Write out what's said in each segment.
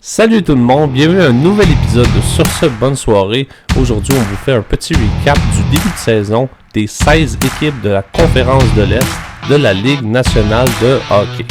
Salut tout le monde, bienvenue à un nouvel épisode de Sur ce, bonne soirée. Aujourd'hui, on vous fait un petit recap du début de saison des 16 équipes de la Conférence de l'Est de la Ligue nationale de hockey.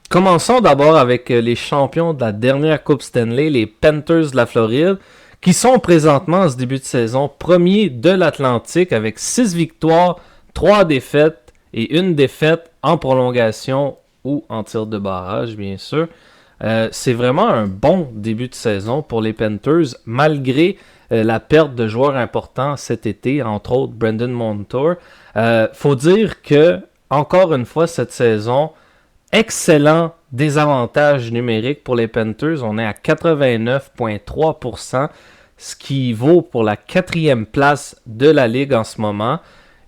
Commençons d'abord avec les champions de la dernière Coupe Stanley, les Panthers de la Floride, qui sont présentement en ce début de saison premiers de l'Atlantique avec 6 victoires, 3 défaites et une défaite en prolongation ou en tir de barrage, bien sûr. C'est vraiment un bon début de saison pour les Panthers, malgré la perte de joueurs importants cet été, entre autres Brandon Montour. Faut dire que, encore une fois, cette saison, excellent désavantage numérique pour les Panthers. On est à 89,3%, ce qui vaut pour la 4e place de la Ligue en ce moment.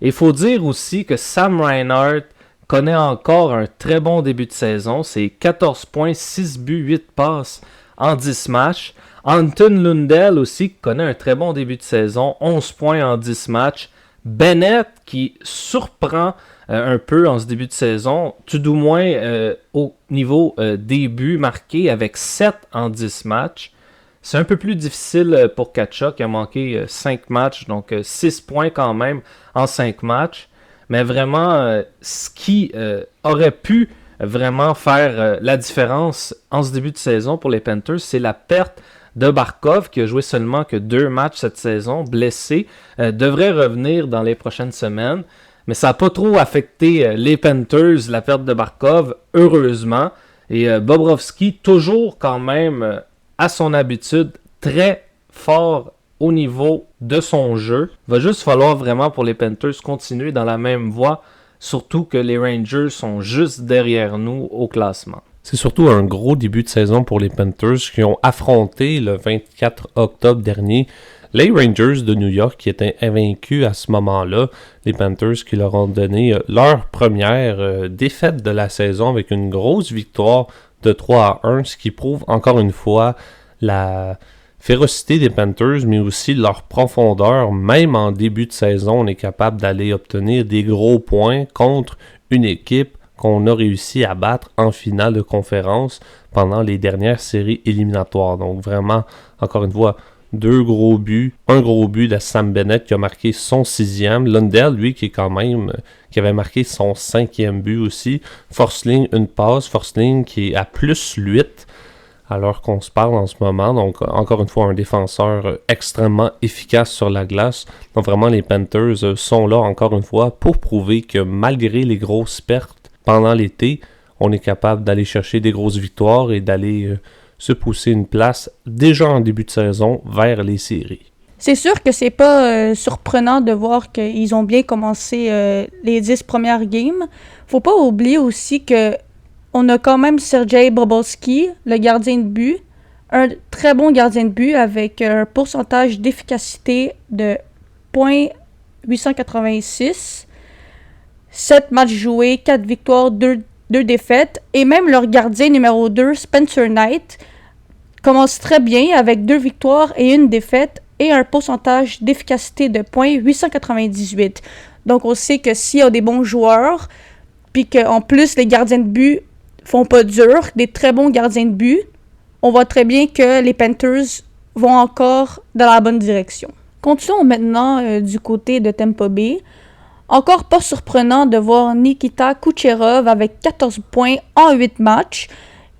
Il faut dire aussi que Sam Reinhart connaît encore un très bon début de saison. C'est 14 points, 6 buts, 8 passes en 10 matchs. Anton Lundell aussi connaît un très bon début de saison, 11 points en 10 matchs. Bennett qui surprend un peu en ce début de saison, tout du moins au niveau des buts marqués avec 7 en 10 matchs. C'est un peu plus difficile pour Tkachuk qui a manqué 5 matchs, donc 6 points quand même en 5 matchs. Mais vraiment, ce qui aurait pu vraiment faire la différence en ce début de saison pour les Panthers, c'est la perte de Barkov, qui a joué seulement que 2 matchs cette saison, blessé, devrait revenir dans les prochaines semaines. Mais ça n'a pas trop affecté les Panthers, la perte de Barkov, heureusement. Et Bobrovsky, toujours quand même, à son habitude, très fort au niveau de son jeu. Il va juste falloir vraiment pour les Panthers continuer dans la même voie, surtout que les Rangers sont juste derrière nous au classement. C'est surtout un gros début de saison pour les Panthers qui ont affronté le 24 octobre dernier les Rangers de New York qui étaient invaincus à ce moment-là. Les Panthers qui leur ont donné leur première défaite de la saison avec une grosse victoire de 3-1, ce qui prouve encore une fois la férocité des Panthers, mais aussi leur profondeur. Même en début de saison, on est capable d'aller obtenir des gros points contre une équipe qu'on a réussi à battre en finale de conférence pendant les dernières séries éliminatoires. Donc vraiment, encore une fois, 2 gros buts, un gros but de Sam Bennett qui a marqué son 6e, Lundell, lui, qui avait marqué son 5e but aussi, Forsling, une passe, Forsling qui est à plus 8, alors qu'on se parle en ce moment, donc encore une fois, un défenseur extrêmement efficace sur la glace. Donc vraiment, les Panthers sont là, encore une fois, pour prouver que malgré les grosses pertes pendant l'été, on est capable d'aller chercher des grosses victoires et d'aller se pousser une place déjà en début de saison vers les séries. C'est sûr que c'est pas surprenant de voir qu'ils ont bien commencé les 10 premières games. Faut pas oublier aussi que on a quand même Sergei Bobrovsky, le gardien de but, un très bon gardien de but avec un pourcentage d'efficacité de .886, 7 matchs joués, 4 victoires, 2 défaites, et même leur gardien numéro 2, Spencer Knight, commence très bien avec 2 victoires et 1 défaite et un pourcentage d'efficacité de .898. Donc on sait que s'il y a des bons joueurs, puis qu'en plus les gardiens de but font pas dur, des très bons gardiens de but, on voit très bien que les Panthers vont encore dans la bonne direction. Continuons maintenant du côté de Tampa Bay. Encore pas surprenant de voir Nikita Kucherov avec 14 points en 8 matchs.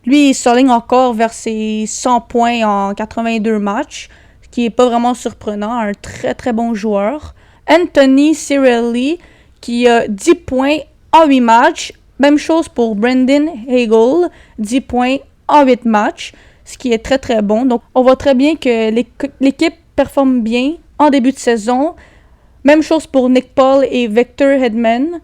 Lui, il s'aligne encore vers ses 100 points en 82 matchs, ce qui n'est pas vraiment surprenant, un très très bon joueur. Anthony Cirelli qui a 10 points en 8 matchs. Même chose pour Brendan Hagel, 10 points en 8 matchs, ce qui est très très bon. Donc on voit très bien que l'équipe performe bien en début de saison. Même chose pour Nick Paul et Victor Hedman,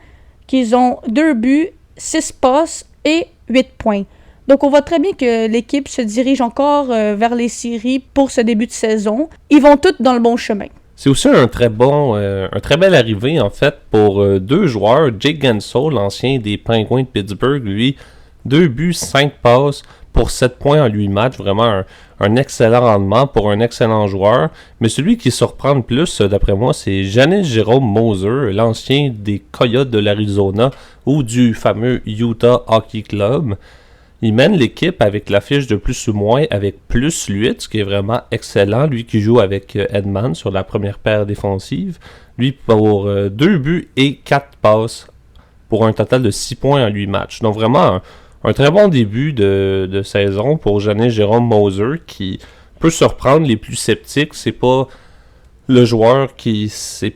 qui ont 2 buts, 6 passes et 8 points. Donc on voit très bien que l'équipe se dirige encore vers les séries pour ce début de saison. Ils vont tous dans le bon chemin. C'est aussi un très bel arrivé en fait pour 2 joueurs. Jake Guentzel, l'ancien des Penguins de Pittsburgh, lui, 2 buts, 5 passes pour 7 points en 8 matchs. Vraiment un excellent rendement pour un excellent joueur. Mais celui qui surprend le plus, d'après moi, c'est Janis Jérôme Moser, l'ancien des Coyotes de l'Arizona ou du fameux Utah Hockey Club. Il mène l'équipe avec la fiche de plus ou moins avec plus 8, ce qui est vraiment excellent. Lui qui joue avec Edman sur la première paire défensive. Lui pour 2 buts et 4 passes pour un total de 6 points en 8 matchs. Donc vraiment un très bon début de saison pour Janis Jérôme Moser qui peut surprendre les plus sceptiques. C'est pas le joueur qui... C'est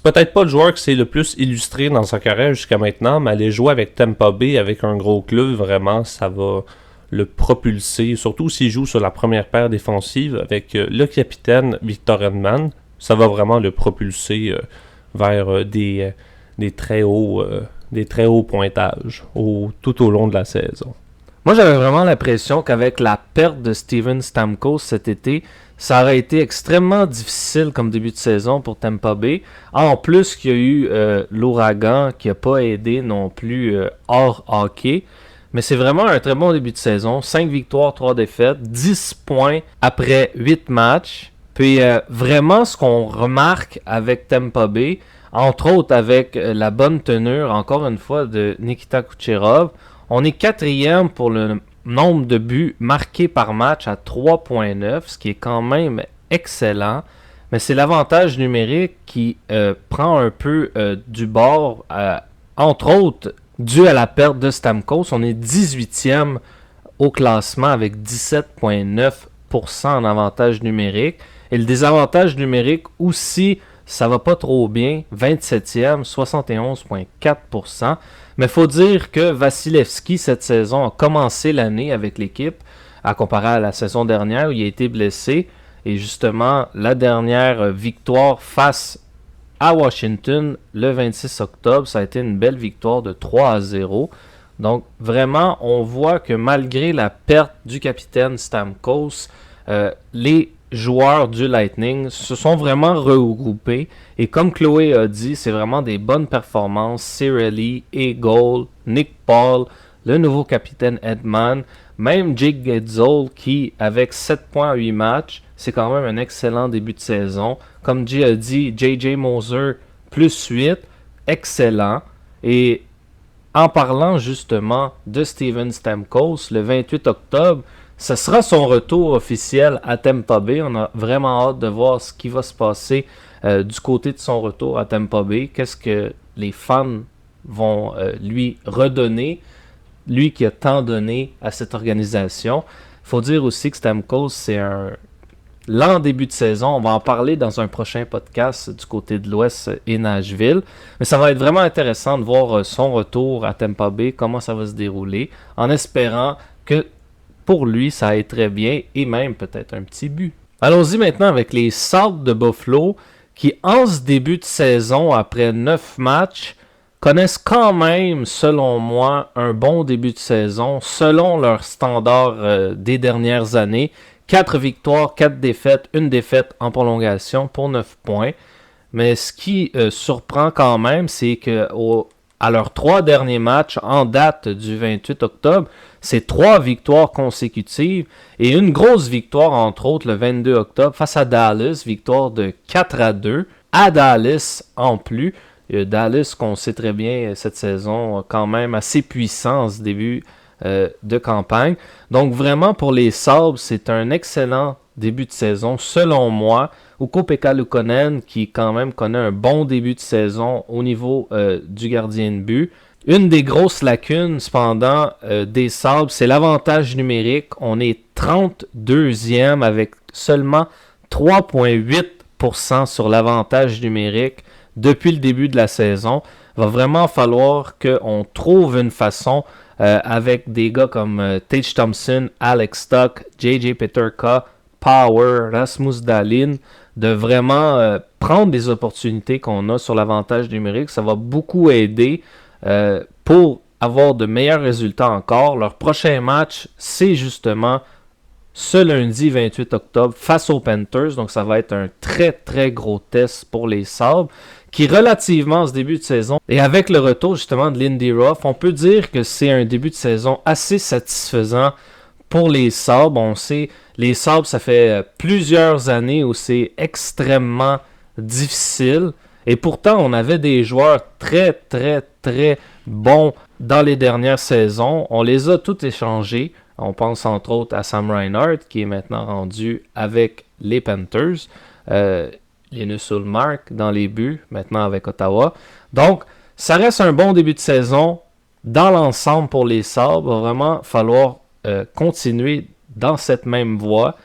peut-être pas le joueur qui s'est le plus illustré dans sa carrière jusqu'à maintenant, mais aller jouer avec Tampa Bay, avec un gros club, vraiment, ça va le propulser. Surtout s'il joue sur la première paire défensive avec le capitaine Victor Hedman, ça va vraiment le propulser vers des très hauts pointages tout au long de la saison. Moi, j'avais vraiment l'impression qu'avec la perte de Steven Stamkos cet été, ça aurait été extrêmement difficile comme début de saison pour Tampa Bay. En plus qu'il y a eu l'ouragan qui n'a pas aidé non plus hors hockey. Mais c'est vraiment un très bon début de saison. 5 victoires, 3 défaites, 10 points après 8 matchs. Puis vraiment ce qu'on remarque avec Tampa Bay, entre autres avec la bonne tenue, encore une fois, de Nikita Kucherov, on est 4e pour le nombre de buts marqués par match à 3.9, ce qui est quand même excellent. Mais c'est l'avantage numérique qui prend un peu du bord, entre autres, dû à la perte de Stamkos. On est 18e au classement avec 17.9% en avantage numérique. Et le désavantage numérique aussi, ça va pas trop bien. 27e, 71.4%. Mais il faut dire que Vasilevski, cette saison, a commencé l'année avec l'équipe, à comparer à la saison dernière où il a été blessé. Et justement, la dernière victoire face à Washington, le 26 octobre, ça a été une belle victoire de 3-0. Donc, vraiment, on voit que malgré la perte du capitaine Stamkos, les joueurs du Lightning se sont vraiment regroupés. Et comme Chloé a dit, c'est vraiment des bonnes performances. Cirelli, Eagle, Nick Paul, le nouveau capitaine Hedman, même Jake Getsol qui, avec 7 points à 8 matchs, c'est quand même un excellent début de saison. Comme Jay a dit, JJ Moser plus 8, excellent. Et en parlant justement de Steven Stamkos, le 28 octobre, ce sera son retour officiel à Tampa Bay. On a vraiment hâte de voir ce qui va se passer du côté de son retour à Tampa Bay. Qu'est-ce que les fans vont lui redonner, lui qui a tant donné à cette organisation. Il faut dire aussi que Stamkos, c'est un lent début de saison. On va en parler dans un prochain podcast du côté de l'Ouest et Nashville. Mais ça va être vraiment intéressant de voir son retour à Tampa Bay, comment ça va se dérouler, en espérant que pour lui, ça aille très bien et même peut-être un petit but. Allons-y maintenant avec les Sabres de Buffalo qui, en ce début de saison, après 9 matchs, connaissent quand même, selon moi, un bon début de saison, selon leur standard des dernières années. 4 victoires, 4 défaites, une défaite en prolongation pour 9 points. Mais ce qui surprend quand même, c'est que à leurs 3 derniers matchs, en date du 28 octobre, c'est 3 victoires consécutives et une grosse victoire, entre autres, le 22 octobre face à Dallas, victoire de 4-2 à Dallas en plus. Dallas, qu'on sait très bien cette saison, quand même assez puissant en ce début de campagne. Donc vraiment, pour les Sabres, c'est un excellent début de saison, selon moi. Ukko-Pekka Luukkonen, qui quand même connaît un bon début de saison au niveau du gardien de but. Une des grosses lacunes, cependant, des Sabres, c'est l'avantage numérique. On est 32e avec seulement 3,8% sur l'avantage numérique depuis le début de la saison. Il va vraiment falloir qu'on trouve une façon avec des gars comme Tage Thompson, Alex Stock, JJ Peterka, Power, Rasmus Dahlin, de vraiment prendre des opportunités qu'on a sur l'avantage numérique. Ça va beaucoup aider pour avoir de meilleurs résultats encore. Leur prochain match, c'est justement ce lundi 28 octobre face aux Panthers. Donc ça va être un très très gros test pour les Sabres qui relativement ce début de saison et avec le retour justement de Lindy Ruff, on peut dire que c'est un début de saison assez satisfaisant pour les Sabres, on sait, les Sabres, ça fait plusieurs années où c'est extrêmement difficile. Et pourtant, on avait des joueurs très, très, très bons dans les dernières saisons. On les a tous échangés. On pense entre autres à Sam Reinhart, qui est maintenant rendu avec les Panthers. Linus Ullmark dans les buts, maintenant avec Ottawa. Donc, ça reste un bon début de saison. Dans l'ensemble pour les Sabres, il va vraiment falloir continuer dans cette même voie.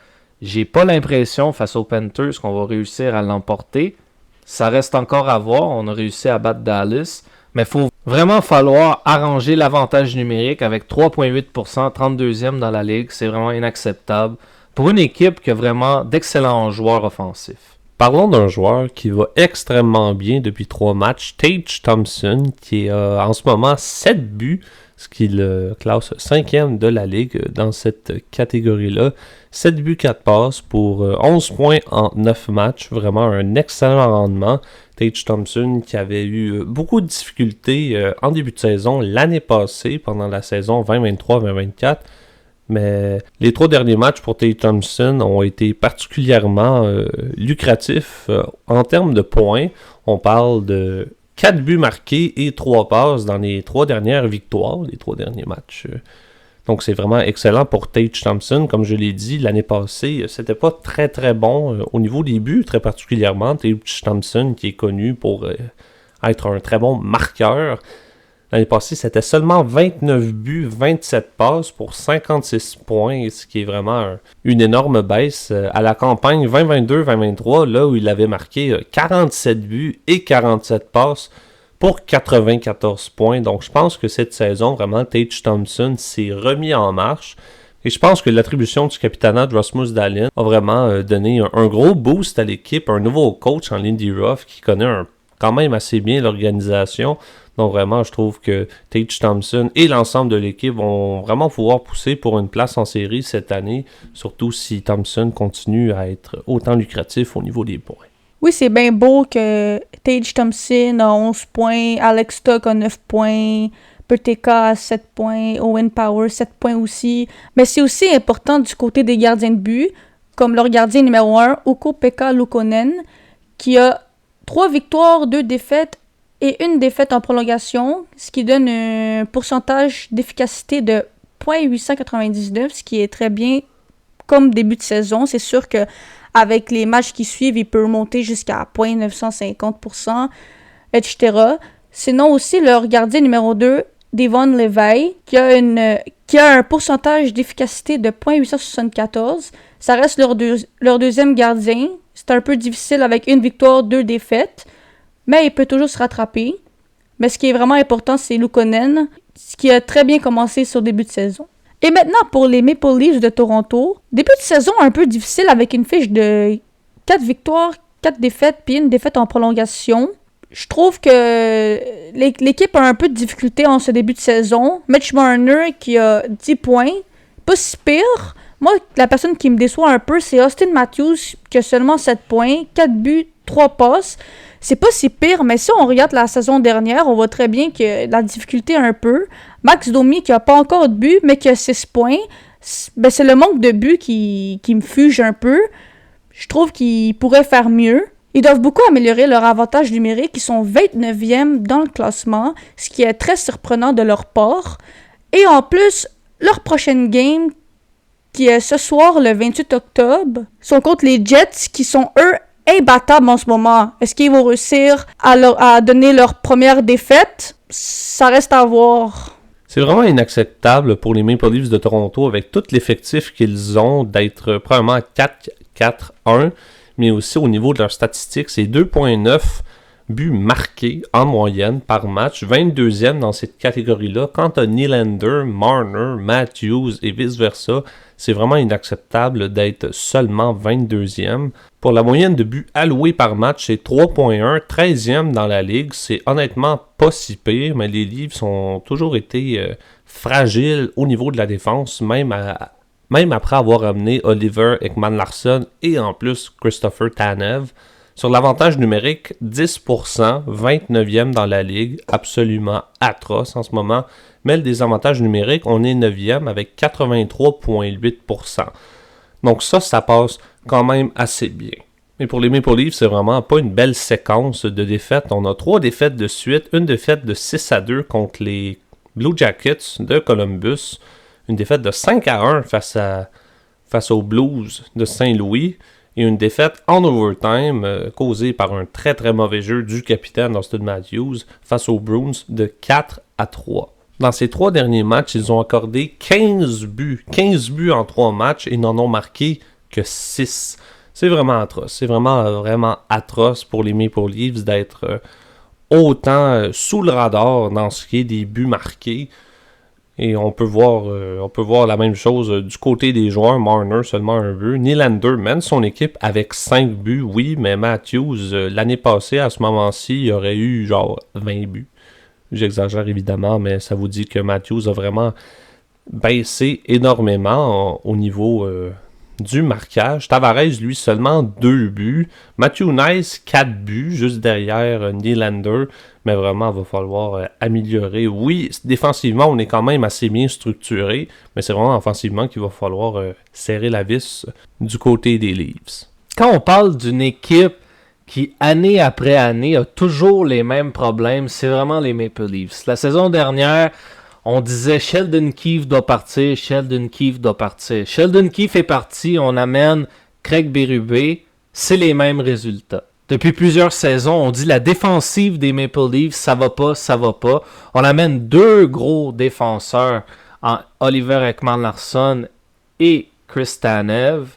J'ai pas l'impression, face aux Panthers, qu'on va réussir à l'emporter. Ça reste encore à voir. On a réussi à battre Dallas. Mais il faut vraiment falloir arranger l'avantage numérique avec 3,8%, 32e dans la ligue. C'est vraiment inacceptable pour une équipe qui a vraiment d'excellents joueurs offensifs. Parlons d'un joueur qui va extrêmement bien depuis 3 matchs, Tage Thompson, qui a en ce moment 7 buts, ce qui le classe 5e de la ligue dans cette catégorie-là. 7 buts, 4 passes pour 11 points en 9 matchs. Vraiment un excellent rendement. Tage Thompson qui avait eu beaucoup de difficultés en début de saison l'année passée, pendant la saison 2023-2024. Mais les 3 derniers matchs pour Tage Thompson ont été particulièrement lucratifs en termes de points. On parle de 4 buts marqués et 3 passes dans les 3 dernières victoires, les 3 derniers matchs. Donc c'est vraiment excellent pour Tage Thompson. Comme je l'ai dit, l'année passée, c'était pas très très bon au niveau des buts, très particulièrement. Tage Thompson qui est connu pour être un très bon marqueur. L'année passée, c'était seulement 29 buts, 27 passes pour 56 points, ce qui est vraiment une énorme baisse. À la campagne 2022-2023, là où il avait marqué 47 buts et 47 passes pour 94 points. Donc je pense que cette saison, vraiment, Tage Thompson s'est remis en marche. Et je pense que l'attribution du capitanat de Rasmus Dahlin a vraiment donné un gros boost à l'équipe, un nouveau coach en Lindy Ruff qui connaît quand même assez bien l'organisation. Donc vraiment, je trouve que Tage Thompson et l'ensemble de l'équipe vont vraiment pouvoir pousser pour une place en série cette année, surtout si Thompson continue à être autant lucratif au niveau des points. Oui, c'est bien beau que Tage Thompson a 11 points, Alex Tuch a 9 points, Perteka a 7 points, Owen Power 7 points aussi. Mais c'est aussi important du côté des gardiens de but, comme leur gardien numéro 1, Ukko-Pekka Luukkonen, qui a 3 victoires, 2 défaites et 1 défaite en prolongation, ce qui donne un pourcentage d'efficacité de 0.899, ce qui est très bien comme début de saison. C'est sûr que avec les matchs qui suivent, il peut remonter jusqu'à 0.950%, etc. Sinon aussi, leur gardien numéro 2, Devon Levi, qui a un pourcentage d'efficacité de 0.874. Ça reste leur deuxième gardien. C'est un peu difficile avec 1 victoire, 2 défaites. Mais il peut toujours se rattraper. Mais ce qui est vraiment important, c'est Luukkonen, ce qui a très bien commencé sur le début de saison. Et maintenant, pour les Maple Leafs de Toronto, début de saison un peu difficile avec une fiche de 4 victoires, 4 défaites, puis 1 défaite en prolongation. Je trouve que l'équipe a un peu de difficulté en ce début de saison. Mitch Marner qui a 10 points, pas si pire. Moi, la personne qui me déçoit un peu, c'est Austin Matthews qui a seulement 7 points, 4 buts, 3 passes. C'est pas si pire, mais si on regarde la saison dernière, on voit très bien que la difficulté un peu. Max Domi qui a pas encore de but, mais qui a 6 points. Ben, c'est le manque de but qui me fuge un peu. Je trouve qu'ils pourraient faire mieux. Ils doivent beaucoup améliorer leur avantage numérique. Ils sont 29e dans le classement, ce qui est très surprenant de leur part. Et en plus, leur prochaine game, qui est ce soir, le 28 octobre, sont contre les Jets, qui sont, eux, imbattables en ce moment. Est-ce qu'ils vont réussir à donner leur première défaite? Ça reste à voir. C'est vraiment inacceptable pour les Maple Leafs de Toronto, avec tout l'effectif qu'ils ont, d'être probablement 4-4-1, mais aussi au niveau de leurs statistiques, c'est 2.9 buts marqués en moyenne par match, 22e dans cette catégorie-là. Quant à Nylander, Marner, Matthews et vice-versa, c'est vraiment inacceptable d'être seulement 22e. Pour la moyenne de buts alloués par match, c'est 3.1, 13e dans la ligue. C'est honnêtement pas si pire, mais les Leafs ont toujours été fragiles au niveau de la défense, même après avoir amené Oliver Ekman-Larsson et en plus Christopher Tanev. Sur l'avantage numérique, 10%, 29e dans la ligue, absolument atroce en ce moment. Mais le désavantage numérique, on est 9e avec 83,8%. Donc ça passe quand même assez bien. Mais pour les Maple Leafs, c'est vraiment pas une belle séquence de défaites. On a 3 défaites de suite, une défaite de 6-2 contre les Blue Jackets de Columbus, une défaite de 5-1 face aux Blues de Saint-Louis, et une défaite en overtime causée par un très très mauvais jeu du capitaine Auston Matthews face aux Bruins de 4-3. Dans ces 3 derniers matchs, ils ont accordé 15 buts en 3 matchs et n'en ont marqué que 6. C'est vraiment atroce. C'est vraiment atroce pour les Maple Leafs d'être autant sous le radar dans ce qui est des buts marqués. Et on peut voir la même chose du côté des joueurs. Marner seulement un but. Nylander mène son équipe avec 5 buts, oui, mais Matthews, l'année passée, à ce moment-ci, il aurait eu genre 20 buts. J'exagère évidemment, mais ça vous dit que Matthews a vraiment baissé énormément au niveau du marquage. Tavares, lui, seulement 2 buts. Matthew Nice, 4 buts, juste derrière Nylander. Mais vraiment, il va falloir améliorer. Oui, défensivement, on est quand même assez bien structuré, mais c'est vraiment offensivement qu'il va falloir serrer la vis du côté des Leafs. Quand on parle d'une équipe qui, année après année, a toujours les mêmes problèmes, c'est vraiment les Maple Leafs. La saison dernière, on disait Sheldon Keefe doit partir, Sheldon Keefe doit partir. Sheldon Keefe est parti, on amène Craig Berube, c'est les mêmes résultats. Depuis plusieurs saisons, on dit la défensive des Maple Leafs, ça va pas. On amène 2 gros défenseurs, en Oliver Ekman-Larsson et Chris Tanev.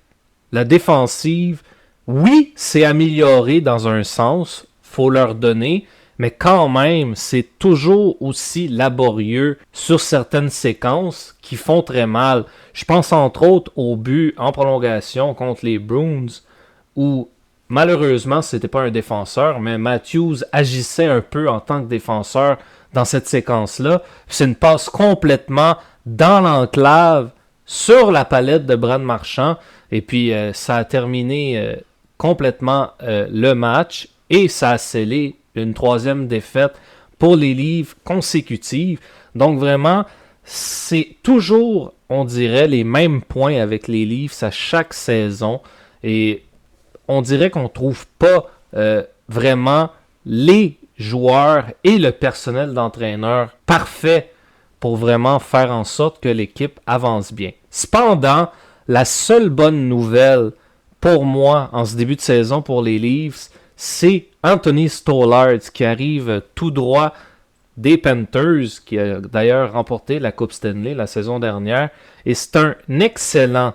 La défensive, oui, c'est amélioré dans un sens, faut leur donner, mais quand même, c'est toujours aussi laborieux sur certaines séquences qui font très mal. Je pense entre autres au but en prolongation contre les Bruins, où malheureusement, c'était pas un défenseur, mais Matthews agissait un peu en tant que défenseur dans cette séquence-là. C'est une passe complètement dans l'enclave sur la palette de Brad Marchand. Et puis, ça a terminé complètement le match et ça a scellé une 3e défaite pour les Leafs consécutives. Donc, vraiment, c'est toujours, on dirait, les mêmes points avec les Leafs à chaque saison. Et on dirait qu'on ne trouve pas vraiment les joueurs et le personnel d'entraîneur parfait pour vraiment faire en sorte que l'équipe avance bien. Cependant, la seule bonne nouvelle pour moi en ce début de saison pour les Leafs, c'est Anthony Stolarz qui arrive tout droit des Panthers, qui a d'ailleurs remporté la Coupe Stanley la saison dernière. Et c'est un excellent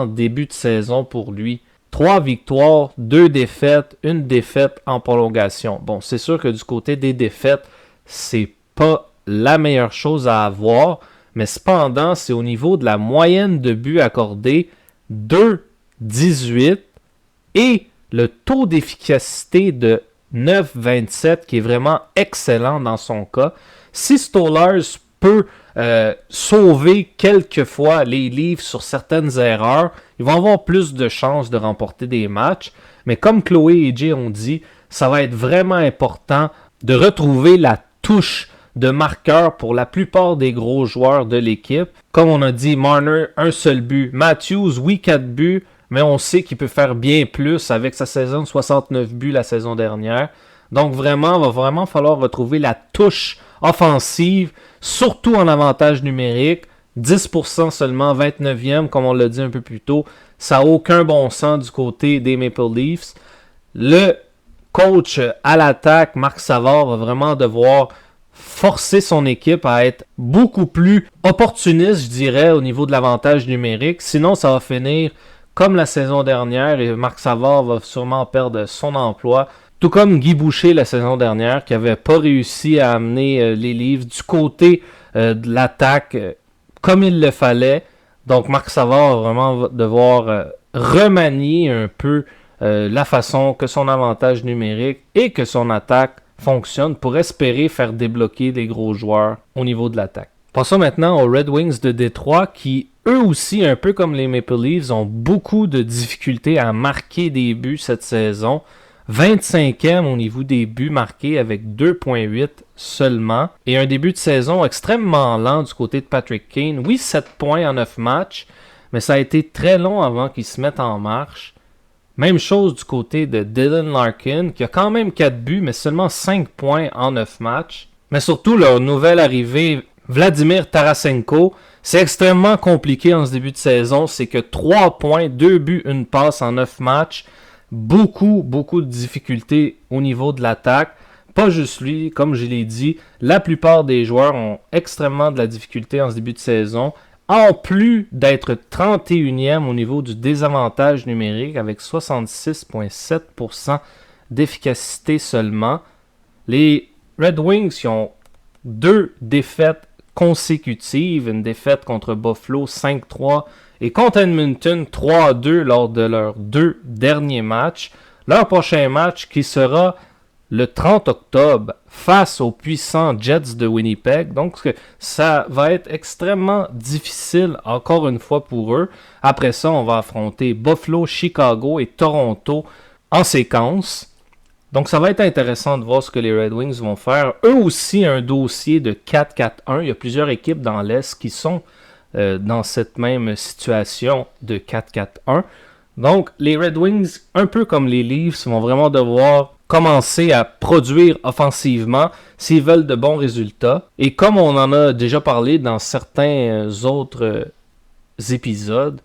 début de saison pour lui. 3 victoires, 2 défaites, une défaite en prolongation. Bon, c'est sûr que du côté des défaites, c'est pas la meilleure chose à avoir, mais cependant, c'est au niveau de la moyenne de buts accordés, 2,18 et le taux d'efficacité de 9,27 qui est vraiment excellent dans son cas. Si Stolarz peut sauver quelquefois les Leafs sur certaines erreurs, ils vont avoir plus de chances de remporter des matchs. Mais comme Chloé et Jay ont dit, ça va être vraiment important de retrouver la touche de marqueur pour la plupart des gros joueurs de l'équipe. Comme on a dit, Marner, un seul but. Matthews, oui, 4 buts, mais on sait qu'il peut faire bien plus avec sa saison de 69 buts la saison dernière. Donc vraiment, il va vraiment falloir retrouver la touche offensive, surtout en avantage numérique. 10% seulement, 29e, comme on l'a dit un peu plus tôt. Ça n'a aucun bon sens du côté des Maple Leafs. Le coach à l'attaque, Marc Savard, va vraiment devoir forcer son équipe à être beaucoup plus opportuniste, je dirais, au niveau de l'avantage numérique. Sinon, ça va finir comme la saison dernière et Marc Savard va sûrement perdre son emploi. Tout comme Guy Boucher la saison dernière, qui n'avait pas réussi à amener les Leafs du côté de l'attaque comme il le fallait. Donc Marc Savard va vraiment devoir remanier un peu la façon que son avantage numérique et que son attaque fonctionne pour espérer faire débloquer des gros joueurs au niveau de l'attaque. Passons maintenant aux Red Wings de Détroit qui, eux aussi, un peu comme les Maple Leafs, ont beaucoup de difficultés à marquer des buts cette saison. 25e au niveau des buts marqués avec 2.8 seulement. Et un début de saison extrêmement lent du côté de Patrick Kane. Oui, 7 points en 9 matchs, mais ça a été très long avant qu'il se mette en marche. Même chose du côté de Dylan Larkin, qui a quand même 4 buts, mais seulement 5 points en 9 matchs. Mais surtout, leur nouvelle arrivée, Vladimir Tarasenko, c'est extrêmement compliqué en ce début de saison. C'est que 3 points, 2 buts, 1 passe en 9 matchs. Beaucoup de difficultés au niveau de l'attaque. Pas juste lui, comme je l'ai dit, la plupart des joueurs ont extrêmement de la difficulté en ce début de saison. En plus d'être 31e au niveau du désavantage numérique avec 66,7% d'efficacité seulement. Les Red Wings qui ont 2 défaites consécutives, une défaite contre Buffalo 5-3 et contre Edmonton 3-2 lors de leurs 2 derniers matchs. Leur prochain match qui sera le 30 octobre face aux puissants Jets de Winnipeg. Donc ça va être extrêmement difficile encore une fois pour eux. Après ça, on va affronter Buffalo, Chicago et Toronto en séquence. Donc ça va être intéressant de voir ce que les Red Wings vont faire. Eux aussi, un dossier de 4-4-1. Il y a plusieurs équipes dans l'Est qui sont dans cette même situation de 4-4-1. Donc les Red Wings, un peu comme les Leafs, vont vraiment devoir commencer à produire offensivement s'ils veulent de bons résultats. Et comme on en a déjà parlé dans certains autres épisodes,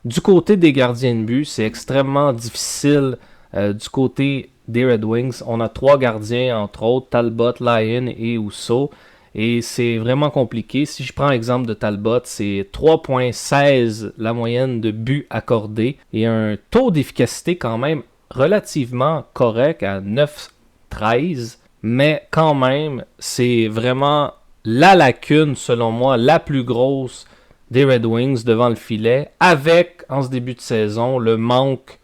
du côté des gardiens de but, c'est extrêmement difficile. Du côté des Red Wings, on a 3 gardiens, entre autres, Talbot, Lyon et Husso. Et c'est vraiment compliqué. Si je prends l'exemple de Talbot, c'est 3.16 la moyenne de buts accordés et un taux d'efficacité quand même relativement correct à 9,13. Mais quand même, c'est vraiment la lacune, selon moi, la plus grosse des Red Wings devant le filet, avec, en ce début de saison, le manque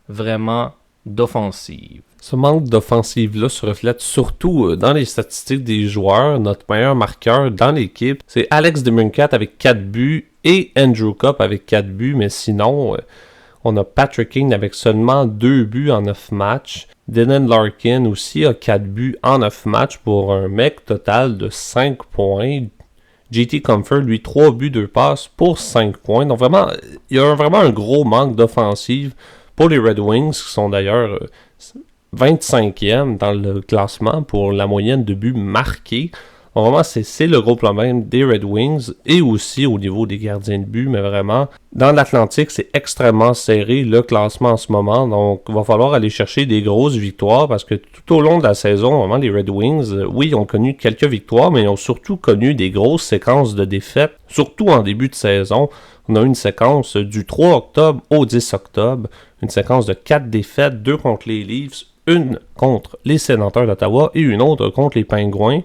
vraiment d'offensive. Ce manque d'offensive-là se reflète surtout dans les statistiques des joueurs. Notre meilleur marqueur dans l'équipe, c'est Alex DeBrincat avec 4 buts et Andrew Copp avec 4 buts. Mais sinon, on a Patrick Kane avec seulement 2 buts en 9 matchs. Dylan Larkin aussi a 4 buts en 9 matchs pour un mec total de 5 points. JT Comfort, lui, 3 buts, 2 passes pour 5 points. Donc vraiment, il y a vraiment un gros manque d'offensive pour les Red Wings, qui sont d'ailleurs 25e dans le classement pour la moyenne de buts marqués. Donc vraiment, c'est le gros problème des Red Wings et aussi au niveau des gardiens de but. Mais vraiment, dans l'Atlantique, c'est extrêmement serré le classement en ce moment. Donc, il va falloir aller chercher des grosses victoires parce que tout au long de la saison, vraiment, les Red Wings, oui, ont connu quelques victoires, mais ils ont surtout connu des grosses séquences de défaites, surtout en début de saison. On a eu une séquence du 3 octobre au 10 octobre, une séquence de 4 défaites, 2 contre les Leafs, une contre les Sénateurs d'Ottawa et une autre contre les Pingouins.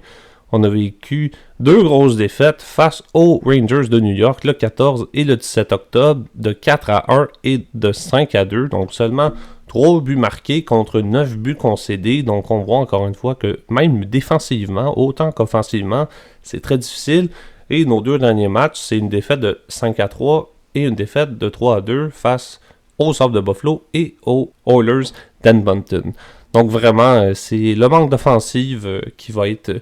On a vécu 2 grosses défaites face aux Rangers de New York le 14 et le 17 octobre de 4-1 et de 5-2. Donc seulement 3 buts marqués contre 9 buts concédés. Donc on voit encore une fois que même défensivement, autant qu'offensivement, c'est très difficile. Et nos 2 derniers matchs, c'est une défaite de 5-3 et une défaite de 3-2 face aux Sabres de Buffalo et aux Oilers d'Edmonton. Donc vraiment, c'est le manque d'offensive qui va être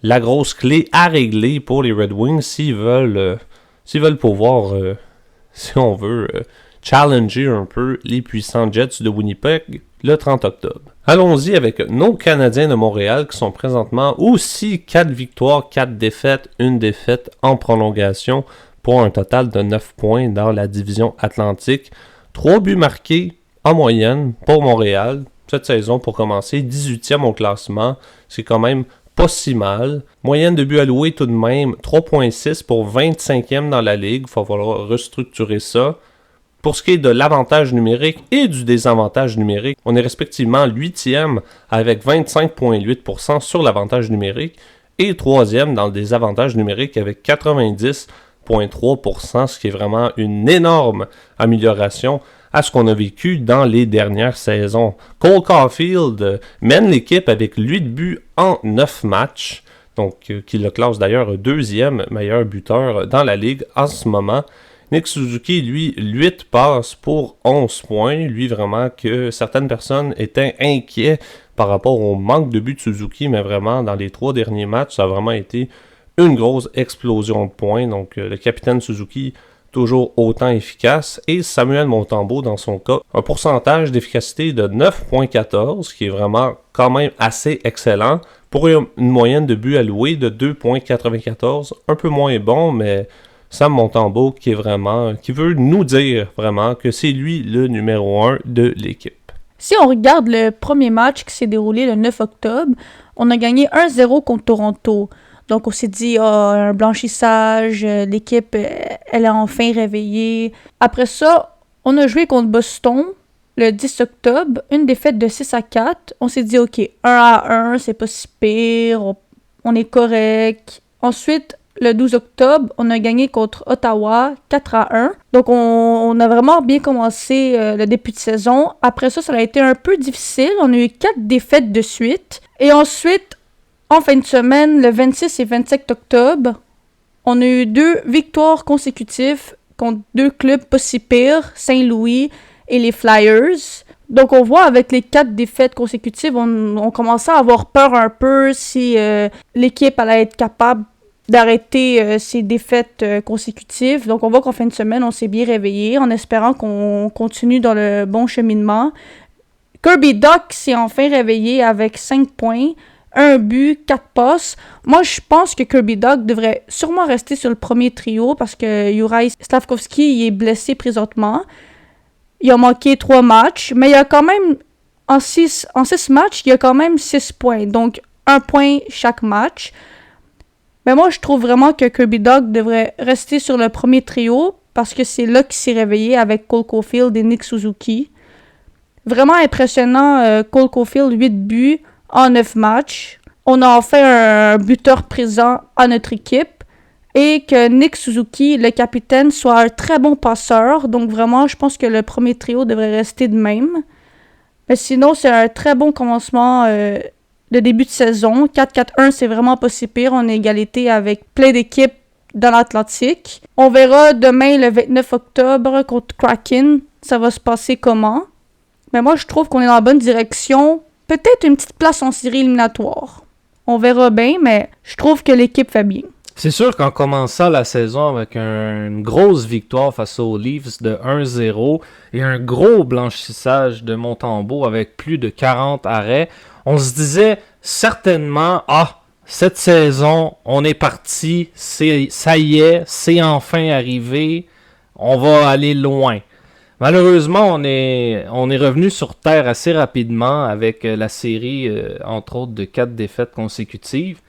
la grosse clé à régler pour les Red Wings s'ils veulent pouvoir, si on veut, challenger un peu les puissants Jets de Winnipeg le 30 octobre. Allons-y avec nos Canadiens de Montréal qui sont présentement aussi 4 victoires, 4 défaites, 1 défaite en prolongation pour un total de 9 points dans la division Atlantique. 3 buts marqués en moyenne pour Montréal cette saison pour commencer, 18e au classement, c'est quand même pas si mal. Moyenne de buts alloués tout de même, 3.6 pour 25e dans la ligue. Il va falloir restructurer ça. Pour ce qui est de l'avantage numérique et du désavantage numérique, on est respectivement 8e avec 25.8% sur l'avantage numérique et 3e dans le désavantage numérique avec 90.3%, ce qui est vraiment une énorme amélioration à ce qu'on a vécu dans les dernières saisons. Cole Caulfield mène l'équipe avec 8 buts en 9 matchs. donc qui le classe d'ailleurs deuxième meilleur buteur dans la ligue en ce moment. Nick Suzuki, lui, 8 passes pour 11 points. Lui, vraiment, que certaines personnes étaient inquiets par rapport au manque de buts de Suzuki, mais vraiment, dans les 3 derniers matchs, ça a vraiment été une grosse explosion de points. Donc, le capitaine Suzuki, toujours autant efficace. Et Samuel Montembeault, dans son cas, un pourcentage d'efficacité de 9.14, qui est vraiment quand même assez excellent, pour une moyenne de buts alloués de 2.94. Un peu moins bon, mais Sam Montembeault qui veut nous dire vraiment que c'est lui le numéro 1 de l'équipe. Si on regarde le premier match qui s'est déroulé le 9 octobre, on a gagné 1-0 contre Toronto. Donc on s'est dit, un blanchissage, l'équipe, elle est enfin réveillée. Après ça, on a joué contre Boston le 10 octobre, une défaite de 6-4. On s'est dit, ok, 1-1, c'est pas si pire, on est correct. Ensuite, le 12 octobre, on a gagné contre Ottawa 4-1. Donc, on a vraiment bien commencé le début de saison. Après ça, ça a été un peu difficile. On a eu 4 défaites de suite. Et ensuite, en fin de semaine, le 26 et 27 octobre, on a eu 2 victoires consécutives contre 2 clubs pas si pires, Saint-Louis et les Flyers. Donc, on voit avec les 4 défaites consécutives, on commençait à avoir peur un peu si l'équipe allait être capable d'arrêter ces défaites consécutives. Donc, on voit qu'en fin de semaine, on s'est bien réveillé en espérant qu'on continue dans le bon cheminement. Kirby Dach s'est enfin réveillé avec 5 points, 1 but, 4 passes. Moi, je pense que Kirby Dach devrait sûrement rester sur le premier trio parce que Juraj Slafkovský est blessé présentement. Il a manqué 3 matchs, mais il y a quand même, en 6 matchs, il y a quand même 6 points. Donc, 1 point chaque match. Mais moi, je trouve vraiment que Kirby Dach devrait rester sur le premier trio parce que c'est là qu'il s'est réveillé avec Cole Caulfield et Nick Suzuki. Vraiment impressionnant, Cole Caulfield, 8 buts en 9 matchs. On a enfin un buteur présent à notre équipe et que Nick Suzuki, le capitaine, soit un très bon passeur. Donc vraiment, je pense que le premier trio devrait rester de même. Mais sinon, c'est un très bon commencement de début de saison. 4-4-1, c'est vraiment pas si pire. On est égalité avec plein d'équipes dans l'Atlantique. On verra demain, le 29 octobre, contre Kraken. Ça va se passer comment? Mais moi, je trouve qu'on est dans la bonne direction. Peut-être une petite place en série éliminatoire. On verra bien, mais je trouve que l'équipe fait bien. C'est sûr qu'en commençant la saison avec une grosse victoire face aux Leafs de 1-0 et un gros blanchissage de Montembeault avec plus de 40 arrêts, on se disait certainement, cette saison, on est parti, ça y est, c'est enfin arrivé, on va aller loin. Malheureusement, on est revenu sur terre assez rapidement avec la série, entre autres, de 4 défaites consécutives.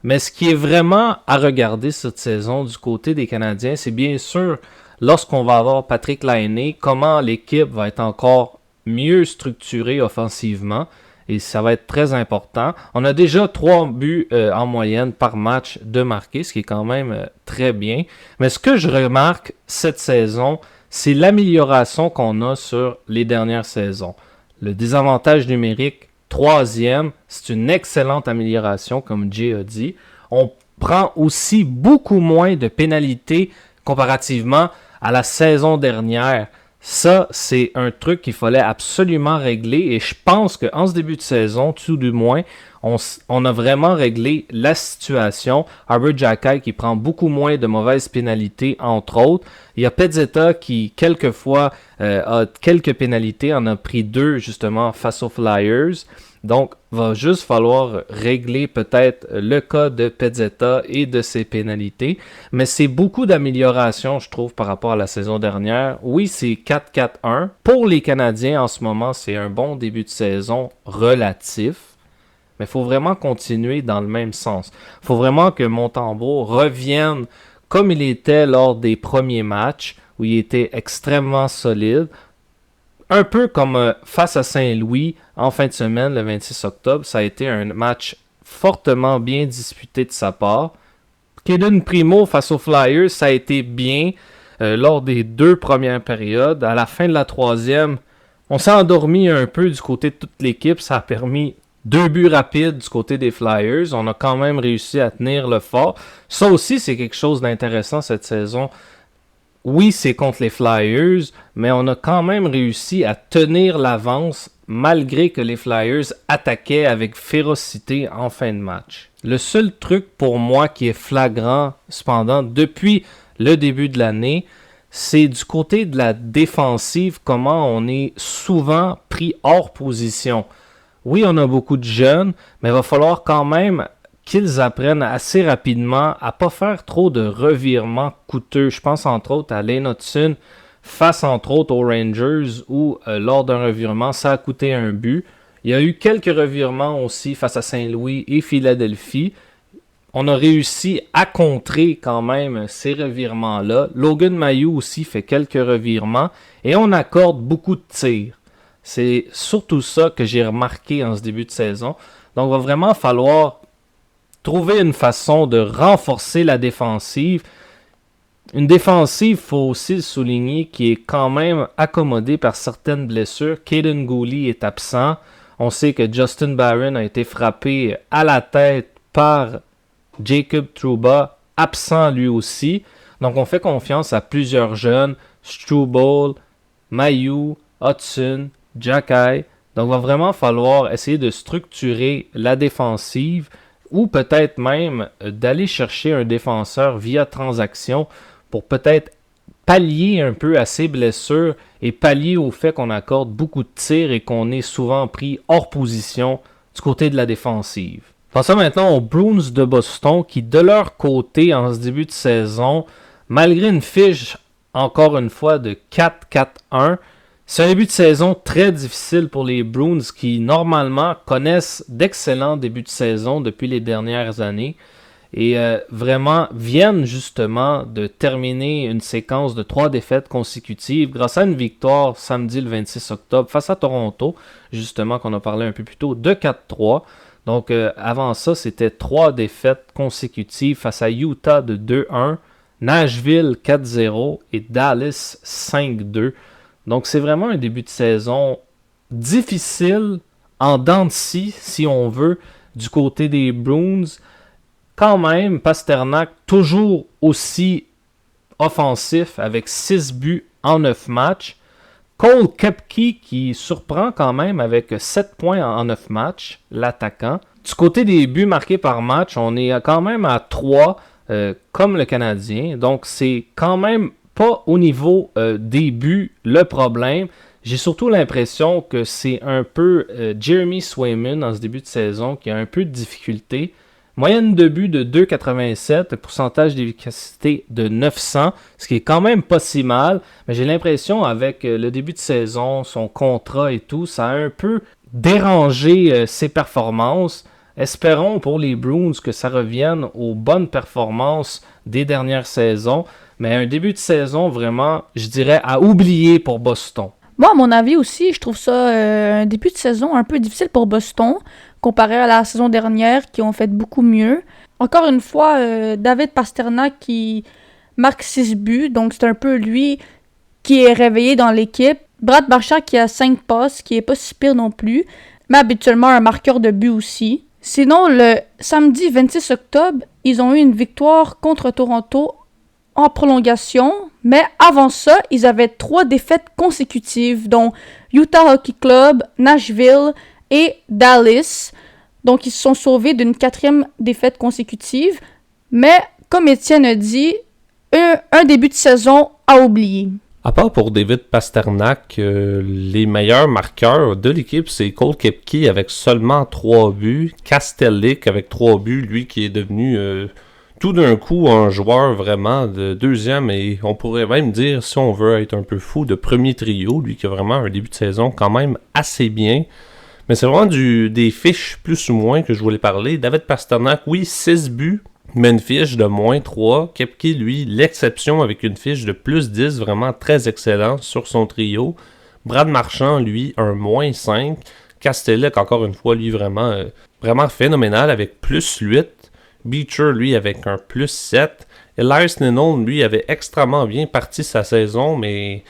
Mais ce qui est vraiment à regarder cette saison du côté des Canadiens, c'est bien sûr, lorsqu'on va avoir Patrik Laine, comment l'équipe va être encore mieux structurée offensivement. Et ça va être très important. On a déjà 3 buts en moyenne par match de marquer, ce qui est quand même très bien. Mais ce que je remarque cette saison, c'est l'amélioration qu'on a sur les dernières saisons. Le désavantage numérique, 3e, c'est une excellente amélioration, comme Jay a dit. On prend aussi beaucoup moins de pénalités comparativement à la saison dernière. Ça, c'est un truc qu'il fallait absolument régler et je pense qu'en ce début de saison, tout du moins, on a vraiment réglé la situation. Arbor Xhekaj qui prend beaucoup moins de mauvaises pénalités, entre autres. Il y a Pezzetta qui, quelquefois, a quelques pénalités, en a pris 2 justement face aux Flyers. Donc, va juste falloir régler peut-être le cas de Pezzetta et de ses pénalités. Mais c'est beaucoup d'amélioration, je trouve, par rapport à la saison dernière. Oui, c'est 4-4-1. Pour les Canadiens, en ce moment, c'est un bon début de saison relatif. Mais il faut vraiment continuer dans le même sens. Il faut vraiment que Montembeault revienne comme il était lors des premiers matchs, où il était extrêmement solide. Un peu comme face à Saint-Louis en fin de semaine, le 26 octobre, ça a été un match fortement bien disputé de sa part. Kaden Primo face aux Flyers, ça a été bien lors des 2 premières périodes. À la fin de la 3e, on s'est endormi un peu du côté de toute l'équipe. Ça a permis 2 buts rapides du côté des Flyers. On a quand même réussi à tenir le fort. Ça aussi, c'est quelque chose d'intéressant cette saison. Oui, c'est contre les Flyers, mais on a quand même réussi à tenir l'avance malgré que les Flyers attaquaient avec férocité en fin de match. Le seul truc pour moi qui est flagrant, cependant, depuis le début de l'année, c'est du côté de la défensive, comment on est souvent pris hors position. Oui, on a beaucoup de jeunes, mais il va falloir quand même qu'ils apprennent assez rapidement à pas faire trop de revirements coûteux. Je pense entre autres à Lane Hutson face entre autres aux Rangers où lors d'un revirement, ça a coûté un but. Il y a eu quelques revirements aussi face à Saint-Louis et Philadelphie. On a réussi à contrer quand même ces revirements-là. Logan Mailloux aussi fait quelques revirements et on accorde beaucoup de tirs. C'est surtout ça que j'ai remarqué en ce début de saison. Donc il va vraiment falloir trouver une façon de renforcer la défensive. Une défensive, il faut aussi le souligner, qui est quand même accommodée par certaines blessures. Kaden Guhle est absent. On sait que Justin Barron a été frappé à la tête par Jacob Trouba, absent lui aussi. Donc on fait confiance à plusieurs jeunes, Struble, Mailloux, Hudson, Jacky. Donc il va vraiment falloir essayer de structurer la défensive ou peut-être même d'aller chercher un défenseur via transaction pour peut-être pallier un peu à ces blessures et pallier au fait qu'on accorde beaucoup de tirs et qu'on est souvent pris hors position du côté de la défensive. Passons maintenant aux Bruins de Boston qui, de leur côté, en ce début de saison, malgré une fiche, encore une fois, de 4-4-1, c'est un début de saison très difficile pour les Bruins qui, normalement, connaissent d'excellents débuts de saison depuis les dernières années et vraiment viennent justement de terminer une séquence de 3 défaites consécutives grâce à une victoire samedi le 26 octobre face à Toronto, justement qu'on a parlé un peu plus tôt, de 4-3. Donc avant ça, c'était 3 défaites consécutives face à Utah de 2-1, Nashville 4-0 et Dallas 5-2. Donc c'est vraiment un début de saison difficile, en dents de scie, si on veut, du côté des Bruins. Quand même, Pasternak toujours aussi offensif avec 6 buts en 9 matchs. Cole Koepke qui surprend quand même avec 7 points en 9 matchs, l'attaquant. Du côté des buts marqués par match, on est quand même à 3 comme le Canadien. Donc c'est quand même pas au niveau des buts le problème. J'ai surtout l'impression que c'est un peu Jeremy Swayman en ce début de saison qui a un peu de difficulté. Moyenne de but de 2,87, pourcentage d'efficacité de 900, ce qui est quand même pas si mal. Mais j'ai l'impression avec le début de saison, son contrat et tout, ça a un peu dérangé ses performances. Espérons pour les Bruins que ça revienne aux bonnes performances des dernières saisons. Mais un début de saison vraiment, je dirais, à oublier pour Boston. Moi, à mon avis aussi, je trouve ça un début de saison un peu difficile pour Boston, comparé à la saison dernière, qui ont fait beaucoup mieux. Encore une fois, David Pasternak qui marque 6 buts, donc c'est un peu lui qui est réveillé dans l'équipe. Brad Marchand qui a 5 passes, qui est pas si pire non plus, mais habituellement un marqueur de but aussi. Sinon, le samedi 26 octobre, ils ont eu une victoire contre Toronto en prolongation, mais avant ça, ils avaient 3 défaites consécutives, dont Utah Hockey Club, Nashville et Dallas. Donc, ils se sont sauvés d'une 4e défaite consécutive, mais comme Étienne a dit, un début de saison à oublier. À part pour David Pasternak, les meilleurs marqueurs de l'équipe, c'est Cole Koepke avec seulement 3 buts, Kastelik avec 3 buts, lui qui est devenu tout d'un coup un joueur vraiment de 2e et on pourrait même dire, si on veut être un peu fou, de premier trio, lui qui a vraiment un début de saison quand même assez bien. Mais c'est vraiment des fiches plus ou moins que je voulais parler. David Pasternak, oui, 6 buts, mais une fiche de moins 3. Koepke, lui, l'exception avec une fiche de plus 10, vraiment très excellent sur son trio. Brad Marchand, lui, un moins 5. Kastelik, encore une fois, lui, vraiment phénoménal avec plus 8. Beecher, lui, avec un plus 7. Elias Lindholm, lui, avait extrêmement bien parti sa saison, mais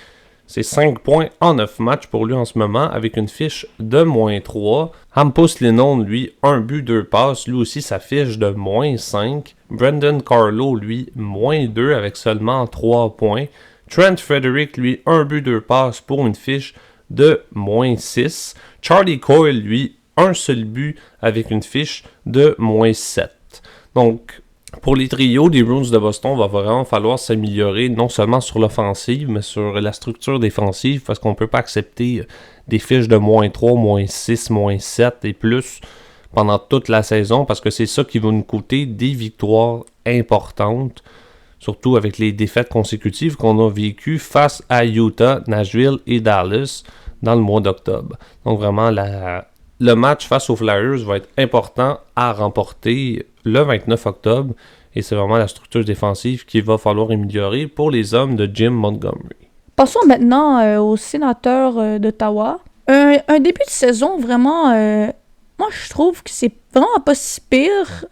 C'est 5 points en 9 matchs pour lui en ce moment, avec une fiche de -3. Hampus Lindholm, lui, 1 but, 2 passes. Lui aussi, sa fiche de -5. Brendan Carlo, lui, -2 avec seulement 3 points. Trent Frederick, lui, 1 but, 2 passes pour une fiche de -6. Charlie Coyle, lui, un seul but avec une fiche de -7. Donc, pour les trios des Bruins de Boston, il va vraiment falloir s'améliorer non seulement sur l'offensive, mais sur la structure défensive, parce qu'on ne peut pas accepter des fiches de -3, -6, -7 et plus pendant toute la saison, parce que c'est ça qui va nous coûter des victoires importantes, surtout avec les défaites consécutives qu'on a vécues face à Utah, Nashville et Dallas dans le mois d'octobre. Donc vraiment, le match face aux Flyers va être important à remporter le 29 octobre, et c'est vraiment la structure défensive qu'il va falloir améliorer pour les hommes de Jim Montgomery. Passons maintenant aux Sénateurs d'Ottawa. Un début de saison vraiment, moi je trouve que c'est vraiment pas si pire.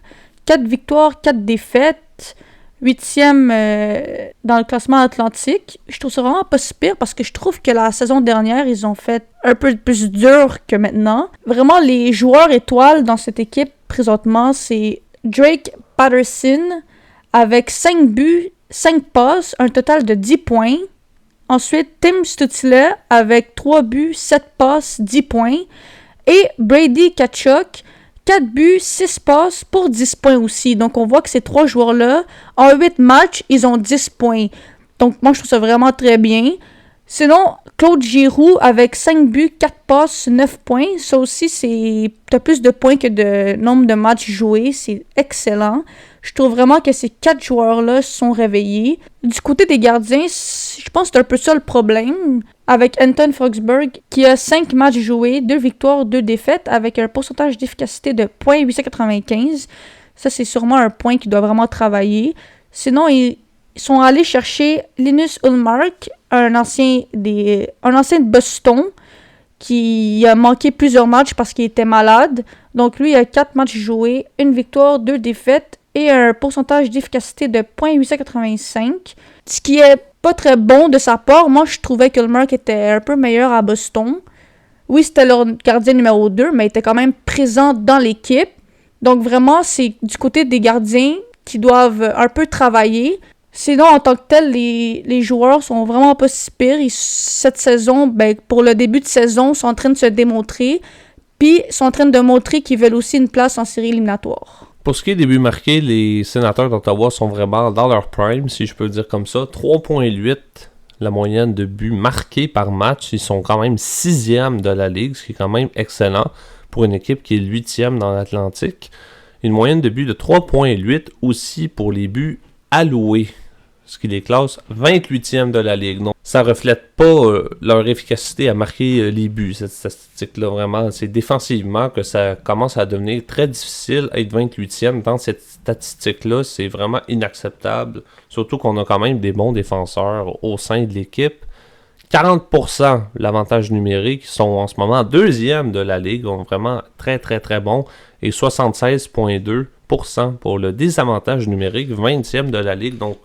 4 victoires, 4 défaites, 8e dans le classement atlantique. Je trouve ça vraiment pas si pire parce que je trouve que la saison dernière, ils ont fait un peu plus dur que maintenant. Vraiment, les joueurs étoiles dans cette équipe présentement, c'est Drake Patterson avec 5 buts, 5 passes, un total de 10 points. Ensuite, Tim Stützle avec 3 buts, 7 passes, 10 points. Et Brady Tkachuk, 4 buts, 6 passes pour 10 points aussi. Donc, on voit que ces 3 joueurs-là, en 8 matchs, ils ont 10 points. Donc, moi, je trouve ça vraiment très bien. Sinon, Claude Giroux avec 5 buts, 4 passes, 9 points. Ça aussi, t'as plus de points que de nombre de matchs joués. C'est excellent. Je trouve vraiment que ces 4 joueurs-là se sont réveillés. Du côté des gardiens, je pense que c'est un peu ça le problème. Avec Anton Forsberg, qui a 5 matchs joués, 2 victoires, 2 défaites, avec un pourcentage d'efficacité de .895. Ça, c'est sûrement un point qu'il doit vraiment travailler. Sinon, ils sont allés chercher Linus Ullmark, un ancien de Boston, qui a manqué plusieurs matchs parce qu'il était malade. Donc, lui, il a 4 matchs joués, 1 victoire, 2 défaites et un pourcentage d'efficacité de .885. Ce qui est pas très bon de sa part. Moi, je trouvais que Ullmark était un peu meilleur à Boston. Oui, c'était leur gardien numéro 2, mais il était quand même présent dans l'équipe. Donc, vraiment, c'est du côté des gardiens qui doivent un peu travailler. Sinon, en tant que tel, les joueurs sont vraiment pas si pires. Cette saison, pour le début de saison, sont en train de se démontrer. Puis, sont en train de montrer qu'ils veulent aussi une place en série éliminatoire. Pour ce qui est des buts marqués, les Sénateurs d'Ottawa sont vraiment dans leur prime, si je peux le dire comme ça. 3.8, la moyenne de buts marqués par match. Ils sont quand même 6e de la Ligue, ce qui est quand même excellent pour une équipe qui est 8e dans l'Atlantique. Une moyenne de buts de 3.8 aussi pour les buts alloués, ce qui les classe 28e de la Ligue. Donc, ça reflète pas leur efficacité à marquer les buts, cette statistique-là. Vraiment, c'est défensivement que ça commence à devenir très difficile d'être 28e dans cette statistique-là. C'est vraiment inacceptable, surtout qu'on a quand même des bons défenseurs au sein de l'équipe. 40% l'avantage numérique, sont en ce moment 2e de la Ligue, donc vraiment très très très bon, et 76,2% pour le désavantage numérique, 20e de la Ligue. Donc,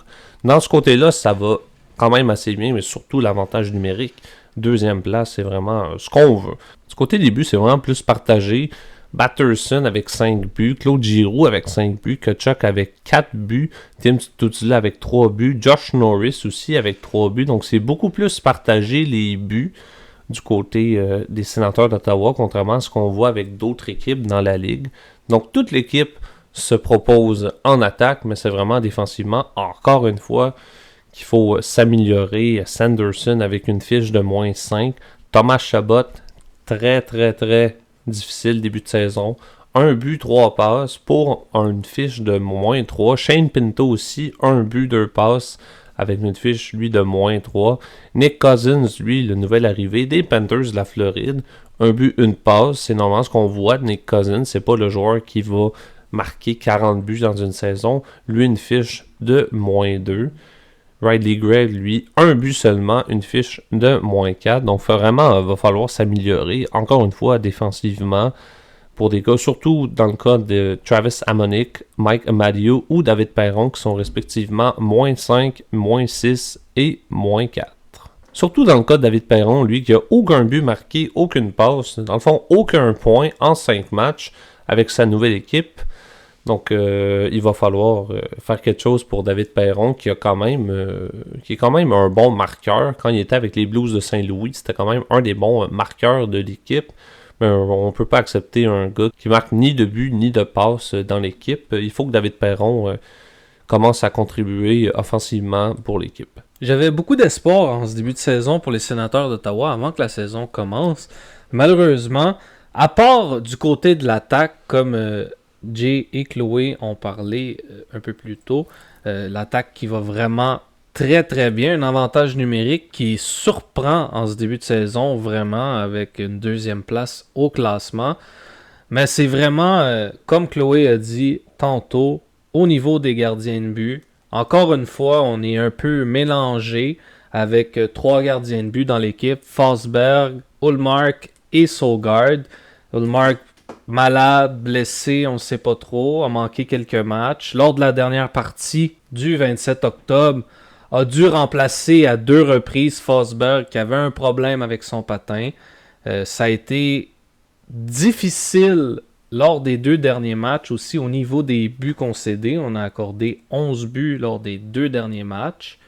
dans ce côté-là, ça va quand même assez bien, mais surtout l'avantage numérique. 2e place, c'est vraiment ce qu'on veut. Du côté des buts, c'est vraiment plus partagé. Batterson avec 5 buts, Claude Giroux avec 5 buts, Tkachuk avec 4 buts, Tim Stützle avec 3 buts, Josh Norris aussi avec 3 buts. Donc c'est beaucoup plus partagé les buts du côté des Sénateurs d'Ottawa, contrairement à ce qu'on voit avec d'autres équipes dans la Ligue. Donc toute l'équipe se propose en attaque, mais c'est vraiment défensivement, encore une fois, qu'il faut s'améliorer. Sanderson avec une fiche de -5. Thomas Chabot, très très très difficile début de saison. 1 but, 3 passes pour une fiche de -3. Shane Pinto aussi, 1 but, 2 passes avec une fiche, lui, de -3. Nick Cousins, lui, le nouvel arrivé des Panthers de la Floride. 1 but, 1 passe. C'est normal ce qu'on voit de Nick Cousins. C'est pas le joueur qui va marquer 40 buts dans une saison. Lui, une fiche de -2. Riley Gregg, lui, 1 but seulement, une fiche de -4. Donc, vraiment, il va falloir s'améliorer, encore une fois, défensivement, pour des gars, surtout dans le cas de Travis Hamonic, Mike Amadio ou David Perron, qui sont respectivement -5, -6 et -4. Surtout dans le cas de David Perron, lui, qui a aucun but marqué, aucune passe, dans le fond, aucun point en 5 matchs avec sa nouvelle équipe. Donc, il va falloir faire quelque chose pour David Perron, qui est quand même un bon marqueur. Quand il était avec les Blues de Saint-Louis, c'était quand même un des bons marqueurs de l'équipe. Mais on ne peut pas accepter un gars qui marque ni de but ni de passe dans l'équipe. Il faut que David Perron commence à contribuer offensivement pour l'équipe. J'avais beaucoup d'espoir en ce début de saison pour les Sénateurs d'Ottawa avant que la saison commence. Malheureusement, à part du côté de l'attaque, comme Jay et Chloé ont parlé un peu plus tôt, l'attaque qui va vraiment très très bien, un avantage numérique qui surprend en ce début de saison vraiment avec une 2e place au classement. Mais c'est vraiment, comme Chloé a dit tantôt, au niveau des gardiens de but. Encore une fois, on est un peu mélangé avec 3 gardiens de but dans l'équipe, Forsberg, Ullmark et Sogaard. Ullmark malade, blessé, on ne sait pas trop, a manqué quelques matchs. Lors de la dernière partie du 27 octobre, a dû remplacer à 2 reprises Forsberg qui avait un problème avec son patin. Ça a été difficile lors des 2 derniers matchs aussi au niveau des buts concédés. On a accordé 11 buts lors des 2 derniers matchs.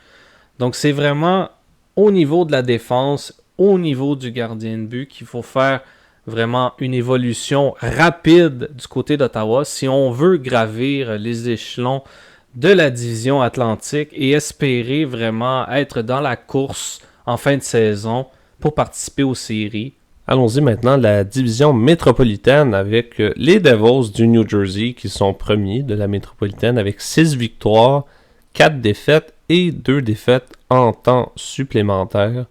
Donc c'est vraiment au niveau de la défense, au niveau du gardien de but qu'il faut faire vraiment une évolution rapide du côté d'Ottawa si on veut gravir les échelons de la division Atlantique et espérer vraiment être dans la course en fin de saison pour participer aux séries. Allons-y maintenant de la division métropolitaine avec les Devils du New Jersey qui sont premiers de la métropolitaine avec 6 victoires, 4 défaites et 2 défaites en temps supplémentaire.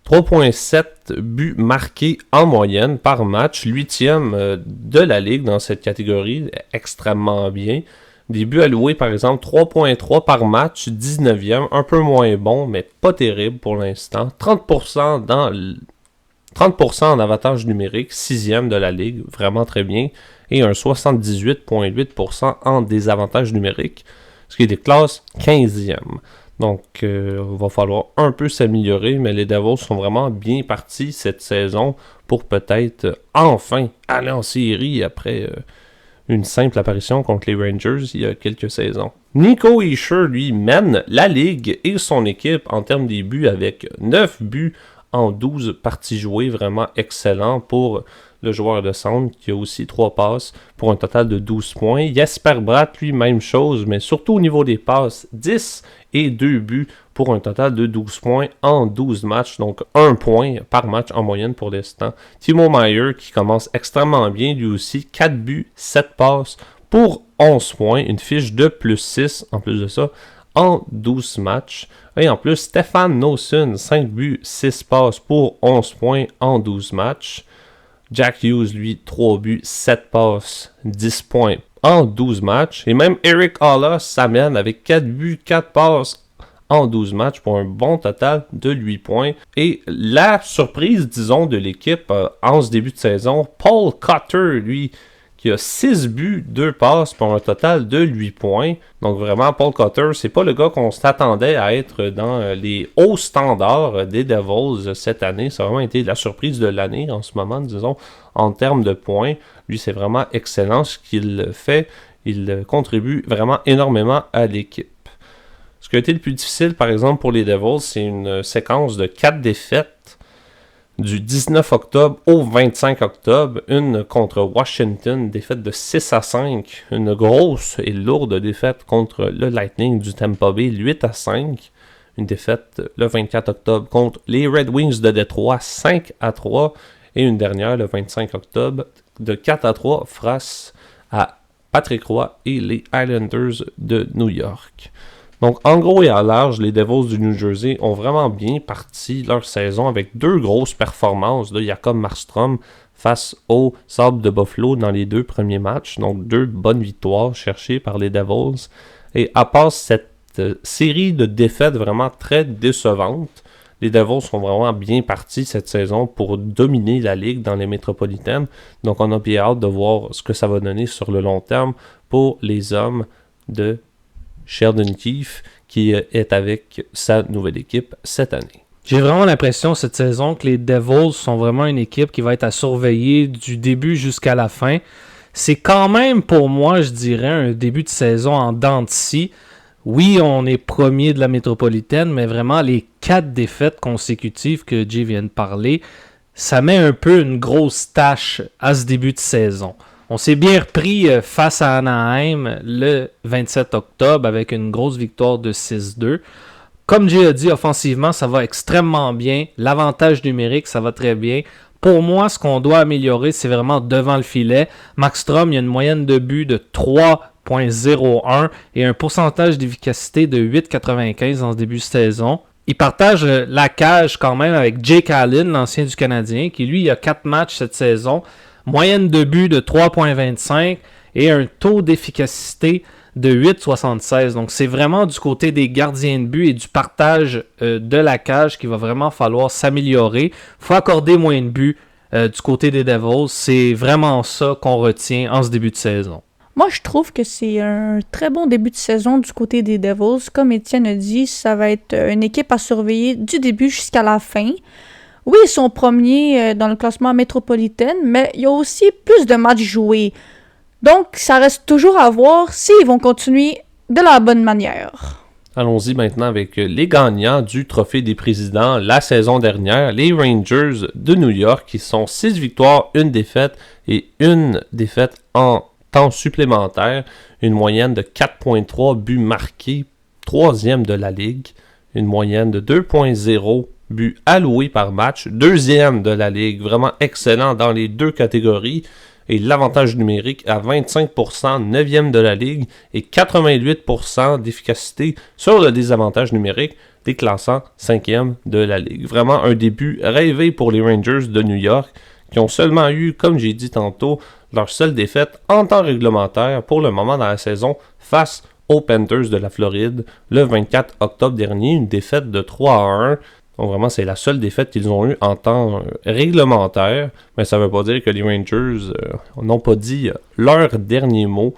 3,7 buts marqués en moyenne par match, 8e de la ligue dans cette catégorie, extrêmement bien. Des buts alloués, par exemple, 3,3 par match, 19e, un peu moins bon, mais pas terrible pour l'instant. 30% en avantage numérique, 6e de la ligue, vraiment très bien. Et un 78,8% en désavantage numérique, ce qui déclasse 15e. Donc, il va falloir un peu s'améliorer, mais les Devils sont vraiment bien partis cette saison pour peut-être enfin aller en série après une simple apparition contre les Rangers il y a quelques saisons. Nico Hischier, lui, mène la ligue et son équipe en termes des buts avec 9 buts en 12 parties jouées, vraiment excellent pour le joueur de centre qui a aussi 3 passes pour un total de 12 points. Jesper Bratt, lui, même chose, mais surtout au niveau des passes, 10 et 2 buts pour un total de 12 points en 12 matchs, donc 1 point par match en moyenne pour l'instant. Timo Meier qui commence extrêmement bien, lui aussi, 4 buts, 7 passes pour 11 points, une fiche de plus 6 en plus de ça, en 12 matchs. Et en plus, Stefan Noesen, 5 buts, 6 passes pour 11 points en 12 matchs. Jack Hughes, lui, 3 buts, 7 passes, 10 points en 12 matchs. Et même Eric Haula s'amène avec 4 buts, 4 passes en 12 matchs pour un bon total de 8 points. Et la surprise, disons, de l'équipe en ce début de saison, Paul Cotter, lui, qui a 6 buts, 2 passes pour un total de 8 points. Donc vraiment, Paul Cotter, c'est pas le gars qu'on s'attendait à être dans les hauts standards des Devils cette année. Ça a vraiment été la surprise de l'année en ce moment, disons, en termes de points. Lui, c'est vraiment excellent ce qu'il fait. Il contribue vraiment énormément à l'équipe. Ce qui a été le plus difficile, par exemple, pour les Devils, c'est une séquence de 4 défaites du 19 octobre au 25 octobre, une contre Washington, défaite de 6-5, une grosse et lourde défaite contre le Lightning du Tampa Bay, 8-5, une défaite le 24 octobre contre les Red Wings de Détroit, 5-3, et une dernière le 25 octobre de 4-3 face à Patrick Roy et les Islanders de New York. Donc, en gros et à large, les Devils du New Jersey ont vraiment bien parti leur saison avec 2 grosses performances de Jacob Markstrom face aux Sabres de Buffalo dans les 2 premiers matchs. Donc, 2 bonnes victoires cherchées par les Devils. Et à part cette série de défaites vraiment très décevantes, les Devils sont vraiment bien partis cette saison pour dominer la ligue dans les métropolitaines. Donc, on a bien hâte de voir ce que ça va donner sur le long terme pour les hommes de Sheldon Keefe qui est avec sa nouvelle équipe cette année. J'ai vraiment l'impression cette saison que les Devils sont vraiment une équipe qui va être à surveiller du début jusqu'à la fin. C'est quand même pour moi, je dirais, un début de saison en dents de scie. Oui, on est premier de la métropolitaine, mais vraiment les 4 défaites consécutives que Jay vient de parler, ça met un peu une grosse tâche à ce début de saison. On s'est bien repris face à Anaheim le 27 octobre avec une grosse victoire de 6-2. Comme Jay a dit, offensivement, ça va extrêmement bien. L'avantage numérique, ça va très bien. Pour moi, ce qu'on doit améliorer, c'est vraiment devant le filet. Max Strom, il y a une moyenne de but de 3,01 et un pourcentage d'efficacité de 8,95 en ce début de saison. Il partage la cage quand même avec Jake Allen, l'ancien du Canadien, qui lui, il a 4 matchs cette saison. Moyenne de but de 3,25 et un taux d'efficacité de 8,76. Donc, c'est vraiment du côté des gardiens de but et du partage de la cage qu'il va vraiment falloir s'améliorer. Il faut accorder moins de buts du côté des Devils. C'est vraiment ça qu'on retient en ce début de saison. Moi, je trouve que c'est un très bon début de saison du côté des Devils. Comme Étienne a dit, ça va être une équipe à surveiller du début jusqu'à la fin. Oui, ils sont premiers dans le classement métropolitain, mais il y a aussi plus de matchs joués. Donc, ça reste toujours à voir s'ils vont continuer de la bonne manière. Allons-y maintenant avec les gagnants du Trophée des Présidents la saison dernière, les Rangers de New York, qui sont 6 victoires, 1 défaite et 1 défaite en temps supplémentaire. Une moyenne de 4,3 buts marqués, 3e de la Ligue. Une moyenne de 2,0 buts alloués par match, 2e de la Ligue. Vraiment excellent dans les 2 catégories. Et l'avantage numérique à 25%, 9e de la Ligue, et 88% d'efficacité sur le désavantage numérique, déclassant 5e de la Ligue. Vraiment un début rêvé pour les Rangers de New York, qui ont seulement eu, comme j'ai dit tantôt, leur seule défaite en temps réglementaire pour le moment dans la saison face aux Panthers de la Floride le 24 octobre dernier, une défaite de 3-1. Donc vraiment, c'est la seule défaite qu'ils ont eue en temps réglementaire. Mais ça ne veut pas dire que les Rangers n'ont pas dit leur dernier mot.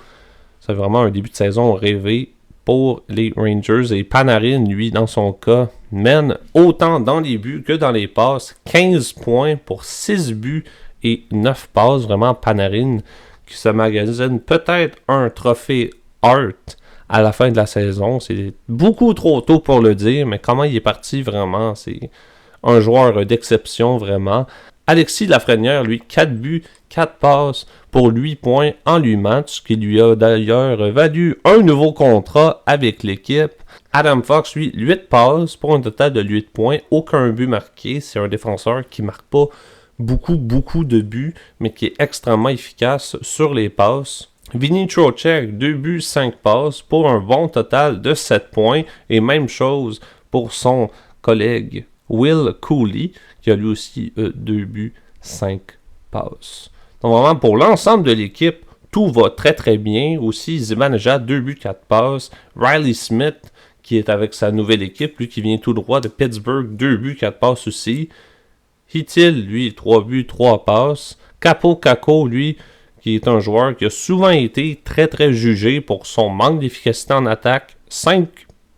C'est vraiment un début de saison rêvé pour les Rangers. Et Panarin, lui, dans son cas, mène autant dans les buts que dans les passes. 15 points pour 6 buts et 9 passes. Vraiment, Panarin qui se magasine peut-être un trophée Hart à la fin de la saison. C'est beaucoup trop tôt pour le dire, mais comment il est parti vraiment, c'est un joueur d'exception vraiment. Alexis Lafrenière, lui, 4 buts, 4 passes pour 8 points en 8 matchs, qui lui a d'ailleurs valu un nouveau contrat avec l'équipe. Adam Fox, lui, 8 passes pour un total de 8 points, aucun but marqué. C'est un défenseur qui marque pas beaucoup de buts, mais qui est extrêmement efficace sur les passes. Vinny Trocheck, 2 buts, 5 passes pour un bon total de 7 points. Et même chose pour son collègue Will Cooley, qui a lui aussi 2 buts, 5 passes. Donc vraiment, pour l'ensemble de l'équipe, tout va très bien. Aussi, Zibanejad, 2 buts, 4 passes. Riley Smith, qui est avec sa nouvelle équipe, lui qui vient tout droit de Pittsburgh, 2 buts, 4 passes aussi. Hitil, lui, 3 buts, 3 passes. Capo Caco, lui, qui est un joueur qui a souvent été très jugé pour son manque d'efficacité en attaque. 5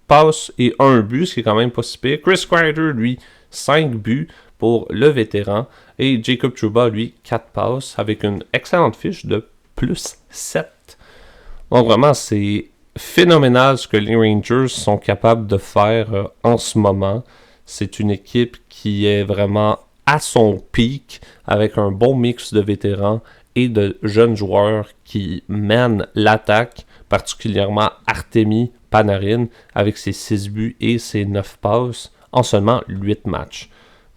passes et 1 but, ce qui est quand même pas si pire. Chris Kreider, lui, 5 buts pour le vétéran. Et Jacob Trouba, lui, 4 passes avec une excellente fiche de plus 7. Donc vraiment, c'est phénoménal ce que les Rangers sont capables de faire en ce moment. C'est une équipe qui est vraiment à son pic avec un bon mix de vétérans et de jeunes joueurs qui mènent l'attaque, particulièrement Artemi Panarin avec ses 6 buts et ses 9 passes en seulement 8 matchs.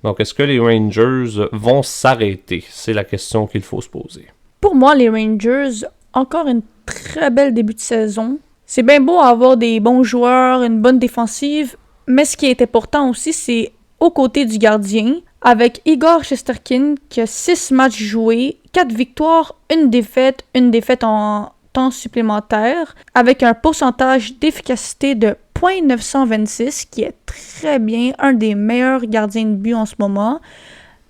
Donc, est-ce que les Rangers vont s'arrêter? C'est la question qu'il faut se poser. Pour moi, les Rangers, encore une très belle début de saison. C'est bien beau avoir des bons joueurs, une bonne défensive, mais ce qui est important aussi, c'est aux côtés du gardien, avec Igor Shesterkin qui a 6 matchs joués, 4 victoires, une défaite en temps supplémentaire, avec un pourcentage d'efficacité de .926, qui est très bien, un des meilleurs gardiens de but en ce moment.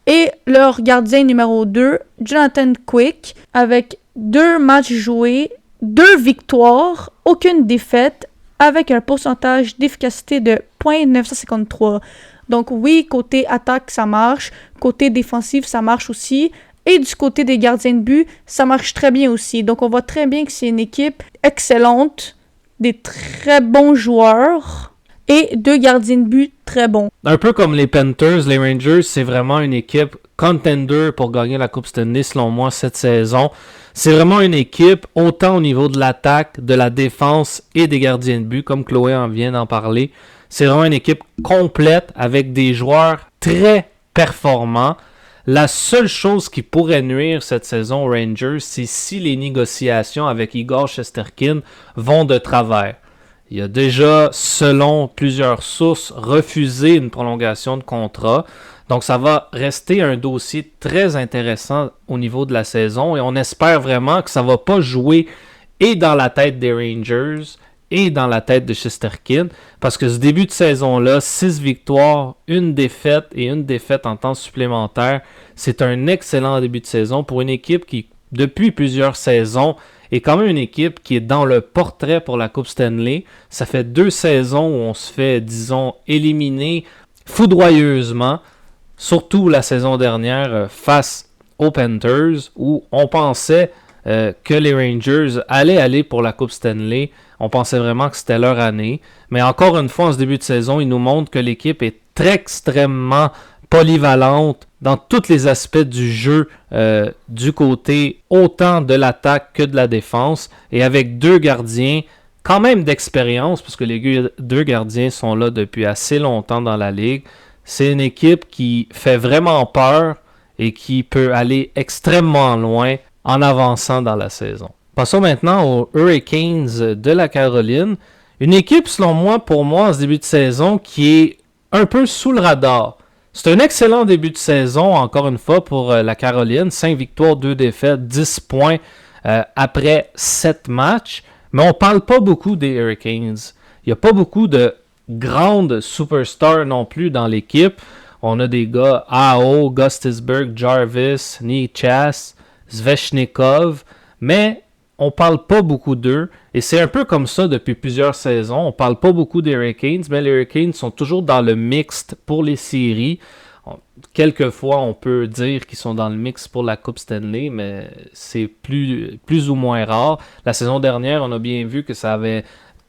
Et leur gardien numéro 2, Jonathan Quick, avec 2 matchs joués, 2 victoires, aucune défaite, avec un pourcentage d'efficacité de .953. Donc oui, côté attaque, ça marche. Côté défensif, ça marche aussi. Et du côté des gardiens de but, ça marche très bien aussi. Donc on voit très bien que c'est une équipe excellente, des très bons joueurs et 2 gardiens de but très bons. Un peu comme les Panthers, les Rangers, c'est vraiment une équipe contender pour gagner la Coupe Stanley selon moi cette saison. C'est vraiment une équipe autant au niveau de l'attaque, de la défense et des gardiens de but, comme Chloé en vient d'en parler. C'est vraiment une équipe complète avec des joueurs très performants. La seule chose qui pourrait nuire cette saison aux Rangers, c'est si les négociations avec Igor Shesterkin vont de travers. Il a déjà, selon plusieurs sources, refusé une prolongation de contrat. Donc ça va rester un dossier très intéressant au niveau de la saison et on espère vraiment que ça ne va pas jouer et dans la tête des Rangers et dans la tête de Shesterkin, parce que ce début de saison-là, 6 victoires, 1 défaite et 1 défaite en temps supplémentaire, c'est un excellent début de saison pour une équipe qui, depuis plusieurs saisons, est quand même une équipe qui est dans le portrait pour la Coupe Stanley. Ça fait 2 saisons où on se fait, disons, éliminer foudroyeusement, surtout la saison dernière face aux Panthers, où on pensait que les Rangers allaient aller pour la Coupe Stanley. On pensait vraiment que c'était leur année. Mais encore une fois, en ce début de saison, ils nous montrent que l'équipe est très extrêmement polyvalente dans tous les aspects du jeu, du côté autant de l'attaque que de la défense. Et avec 2 gardiens quand même d'expérience, parce que les 2 gardiens sont là depuis assez longtemps dans la ligue. C'est une équipe qui fait vraiment peur et qui peut aller extrêmement loin en avançant dans la saison. Passons maintenant aux Hurricanes de la Caroline. Une équipe, selon moi, pour moi, en ce début de saison, qui est un peu sous le radar. C'est un excellent début de saison, encore une fois, pour la Caroline. 5 victoires, 2 défaites, 10 points après 7 matchs. Mais on ne parle pas beaucoup des Hurricanes. Il n'y a pas beaucoup de grandes superstars non plus dans l'équipe. On a des gars Aho, Gustisberg, Jarvis, Nichas, Svechnikov, mais on parle pas beaucoup d'eux. Et c'est un peu comme ça depuis plusieurs saisons. On parle pas beaucoup des Hurricanes, mais les Hurricanes sont toujours dans le mixte pour les séries. Quelquefois, on peut dire qu'ils sont dans le mix pour la Coupe Stanley, mais c'est plus ou moins rare. La saison dernière, on a bien vu que ça avait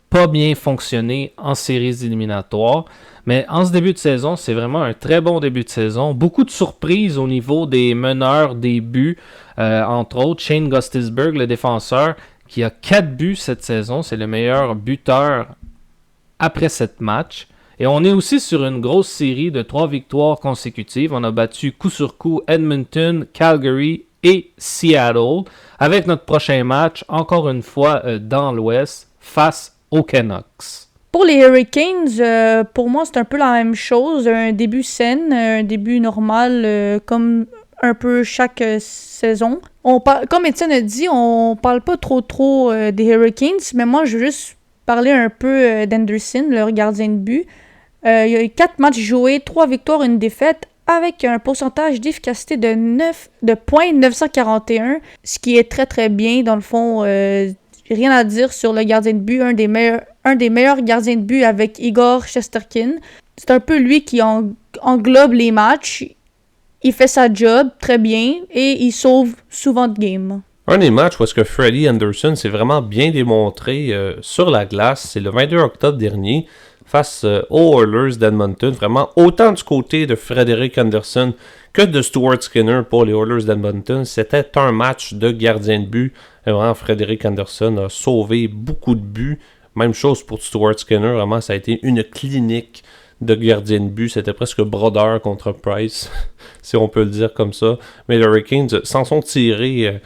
pas bien fonctionné en séries éliminatoires. Mais en ce début de saison, c'est vraiment un très bon début de saison. Beaucoup de surprises au niveau des meneurs des buts. Entre autres, Shane Gustisberg, le défenseur, qui a 4 buts cette saison. C'est le meilleur buteur après 7 matchs. Et on est aussi sur une grosse série de 3 victoires consécutives. On a battu coup sur coup Edmonton, Calgary et Seattle. Avec notre prochain match, encore une fois dans l'Ouest, face aux Canucks. Pour les Hurricanes, pour moi, c'est un peu la même chose. Un début sain, un début normal, comme un peu chaque saison. Comme Étienne a dit, on parle pas trop des Hurricanes, mais moi, je veux juste parler un peu d'Anderson, leur gardien de but. Il y a eu 4 matchs joués, 3 victoires, 1 défaite, avec un pourcentage d'efficacité de .941, ce qui est très très bien. Dans le fond, rien à dire sur le gardien de but, un des meilleurs gardiens de but avec Igor Shesterkin. C'est un peu lui qui englobe les matchs. Il fait sa job très bien et il sauve souvent de games. Un des matchs où est-ce que Freddie Anderson s'est vraiment bien démontré sur la glace, c'est le 22 octobre dernier face aux Oilers d'Edmonton. Vraiment, autant du côté de Frederick Anderson que de Stuart Skinner pour les Oilers d'Edmonton. C'était un match de gardien de but. Et vraiment, Frederick Anderson a sauvé beaucoup de buts. Même chose pour Stuart Skinner. Vraiment, ça a été une clinique de gardien de but. C'était presque Brodeur contre Price, si on peut le dire comme ça. Mais les Hurricanes s'en sont tirés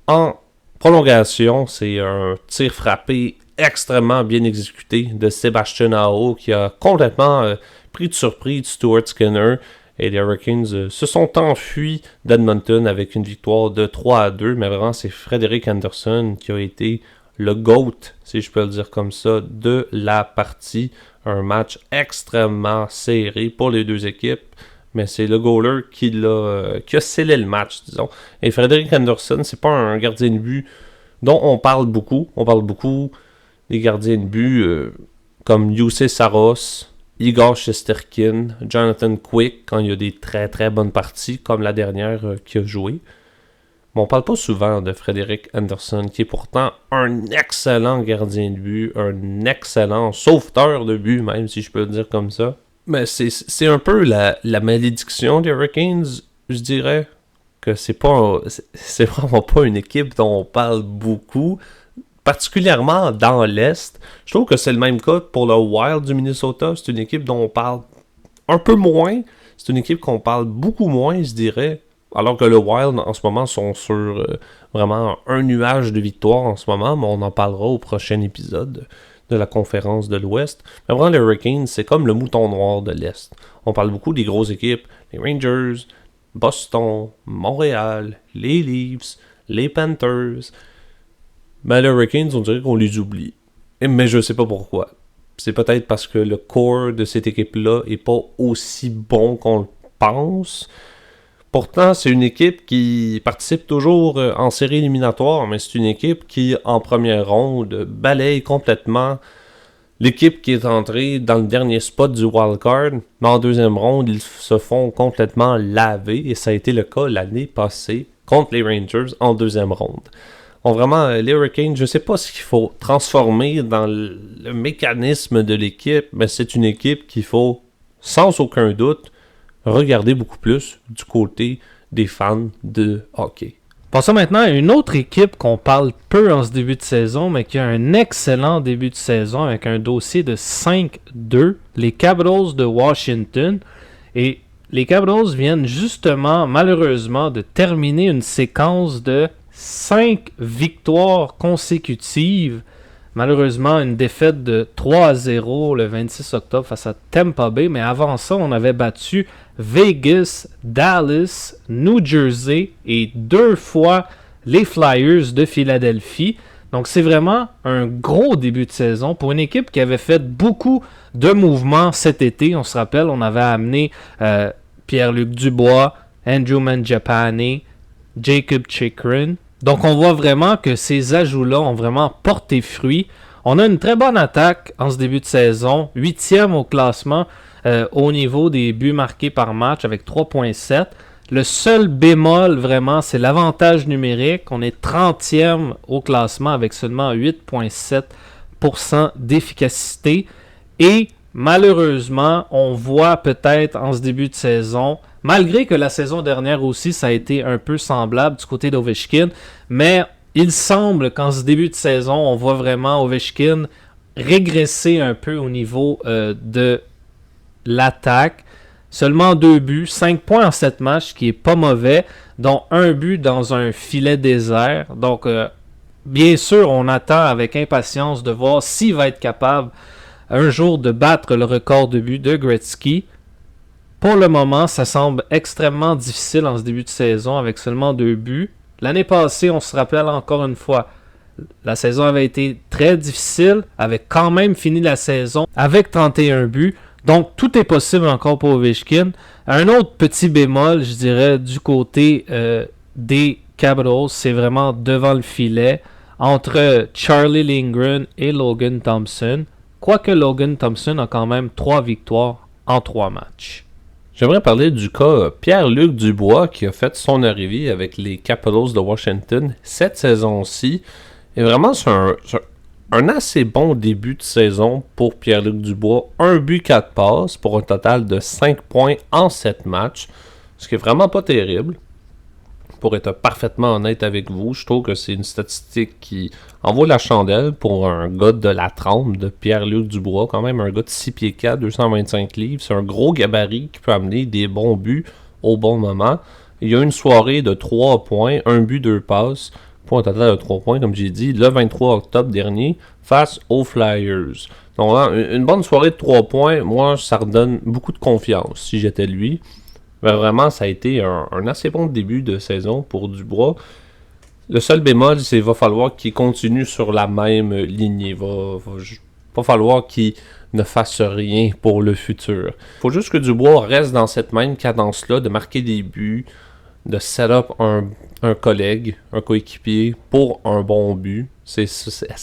en prolongation. C'est un tir frappé extrêmement bien exécuté de Sébastien Aho qui a complètement pris de surprise Stuart Skinner. Et les Hurricanes se sont enfuis d'Edmonton avec une victoire de 3-2. Mais vraiment, c'est Frederick Anderson qui a été le GOAT, si je peux le dire comme ça, de la partie. Un match extrêmement serré pour les deux équipes. Mais c'est le goaler qui a scellé le match, disons. Et Frederick Anderson, c'est pas un gardien de but dont on parle beaucoup. On parle beaucoup des gardiens de but comme Jussi Saros, Igor Shesterkin, Jonathan Quick, quand il y a des très très bonnes parties, comme la dernière qu'il a joué. Mais on parle pas souvent de Frederick Anderson, qui est pourtant un excellent gardien de but, un excellent sauveteur de but, même si je peux le dire comme ça. Mais c'est un peu la malédiction des Hurricanes, je dirais. Que c'est vraiment pas une équipe dont on parle beaucoup, particulièrement dans l'Est. Je trouve que c'est le même cas pour le Wild du Minnesota. C'est une équipe dont on parle un peu moins. C'est une équipe qu'on parle beaucoup moins, je dirais. Alors que le Wild, en ce moment, sont sur vraiment un nuage de victoires en ce moment, mais on en parlera au prochain épisode de la conférence de l'Ouest. Mais vraiment, les Hurricanes, c'est comme le mouton noir de l'Est. On parle beaucoup des grosses équipes, les Rangers, Boston, Montréal, les Leafs, les Panthers. Mais les Hurricanes, on dirait qu'on les oublie. Mais je sais pas pourquoi. C'est peut-être parce que le core de cette équipe-là est pas aussi bon qu'on le pense. Pourtant, c'est une équipe qui participe toujours en série éliminatoire, mais c'est une équipe qui, en première ronde, balaye complètement l'équipe qui est entrée dans le dernier spot du wildcard. Mais en deuxième ronde, ils se font complètement laver, et ça a été le cas l'année passée contre les Rangers en deuxième ronde. Donc vraiment, les Hurricanes, je ne sais pas ce qu'il faut transformer dans le mécanisme de l'équipe, mais c'est une équipe qu'il faut, sans aucun doute, regarder beaucoup plus du côté des fans de hockey. Passons maintenant à une autre équipe qu'on parle peu en ce début de saison, mais qui a un excellent début de saison avec un dossier de 5-2, les Capitals de Washington. Et les Capitals viennent justement, malheureusement, de terminer une séquence de 5 victoires consécutives. Malheureusement, une défaite de 3-0 le 26 octobre face à Tampa Bay. Mais avant ça, on avait battu Vegas, Dallas, New Jersey et 2 fois les Flyers de Philadelphie. Donc c'est vraiment un gros début de saison pour une équipe qui avait fait beaucoup de mouvements cet été. On se rappelle, on avait amené Pierre-Luc Dubois, Andrew Mangiapane, Jacob Chychrun. Donc on voit vraiment que ces ajouts-là ont vraiment porté fruit. On a une très bonne attaque en ce début de saison, 8e au classement au niveau des buts marqués par match avec 3.7. Le seul bémol vraiment, c'est l'avantage numérique. On est 30e au classement avec seulement 8.7% d'efficacité. Et malheureusement, on voit peut-être en ce début de saison, malgré que la saison dernière aussi, ça a été un peu semblable du côté d'Ovechkin, mais il semble qu'en ce début de saison, on voit vraiment Ovechkin régresser un peu au niveau de l'attaque. Seulement 2 buts, 5 points en 7 matchs, ce qui est pas mauvais, dont un but dans un filet désert. Donc, bien sûr, on attend avec impatience de voir s'il va être capable un jour de battre le record de buts de Gretzky. Pour le moment, ça semble extrêmement difficile en ce début de saison avec seulement 2 buts. L'année passée, on se rappelle encore une fois, la saison avait été très difficile, avait quand même fini la saison avec 31 buts. Donc, tout est possible encore pour Ovechkin. Un autre petit bémol, je dirais, du côté des Capitals, c'est vraiment devant le filet, entre Charlie Lindgren et Logan Thompson. Quoique Logan Thompson a quand même 3 victoires en 3 matchs. J'aimerais parler du cas Pierre-Luc Dubois qui a fait son arrivée avec les Capitals de Washington cette saison-ci. Et vraiment, c'est un assez bon début de saison pour Pierre-Luc Dubois. 1 but, 4 passes pour un total de 5 points en 7 matchs. Ce qui est vraiment pas terrible. Pour être parfaitement honnête avec vous, je trouve que c'est une statistique qui envoie la chandelle pour un gars de la trempe de Pierre-Luc Dubois. Quand même un gas de 6 pieds 4, 225 livres. C'est un gros gabarit qui peut amener des bons buts au bon moment. Il y a une soirée de 3 points, 1 but, 2 passes. Pour un total de 3 points, comme j'ai dit, le 23 octobre dernier, face aux Flyers. Donc là, une bonne soirée de 3 points, moi, ça redonne beaucoup de confiance si j'étais lui. Mais vraiment, ça a été un assez bon début de saison pour Dubois. Le seul bémol, c'est qu'il va falloir qu'il continue sur la même lignée. Il va falloir qu'il ne fasse rien pour le futur. Il faut juste que Dubois reste dans cette même cadence-là, de marquer des buts, de set up un collègue, un coéquipier pour un bon but. C'est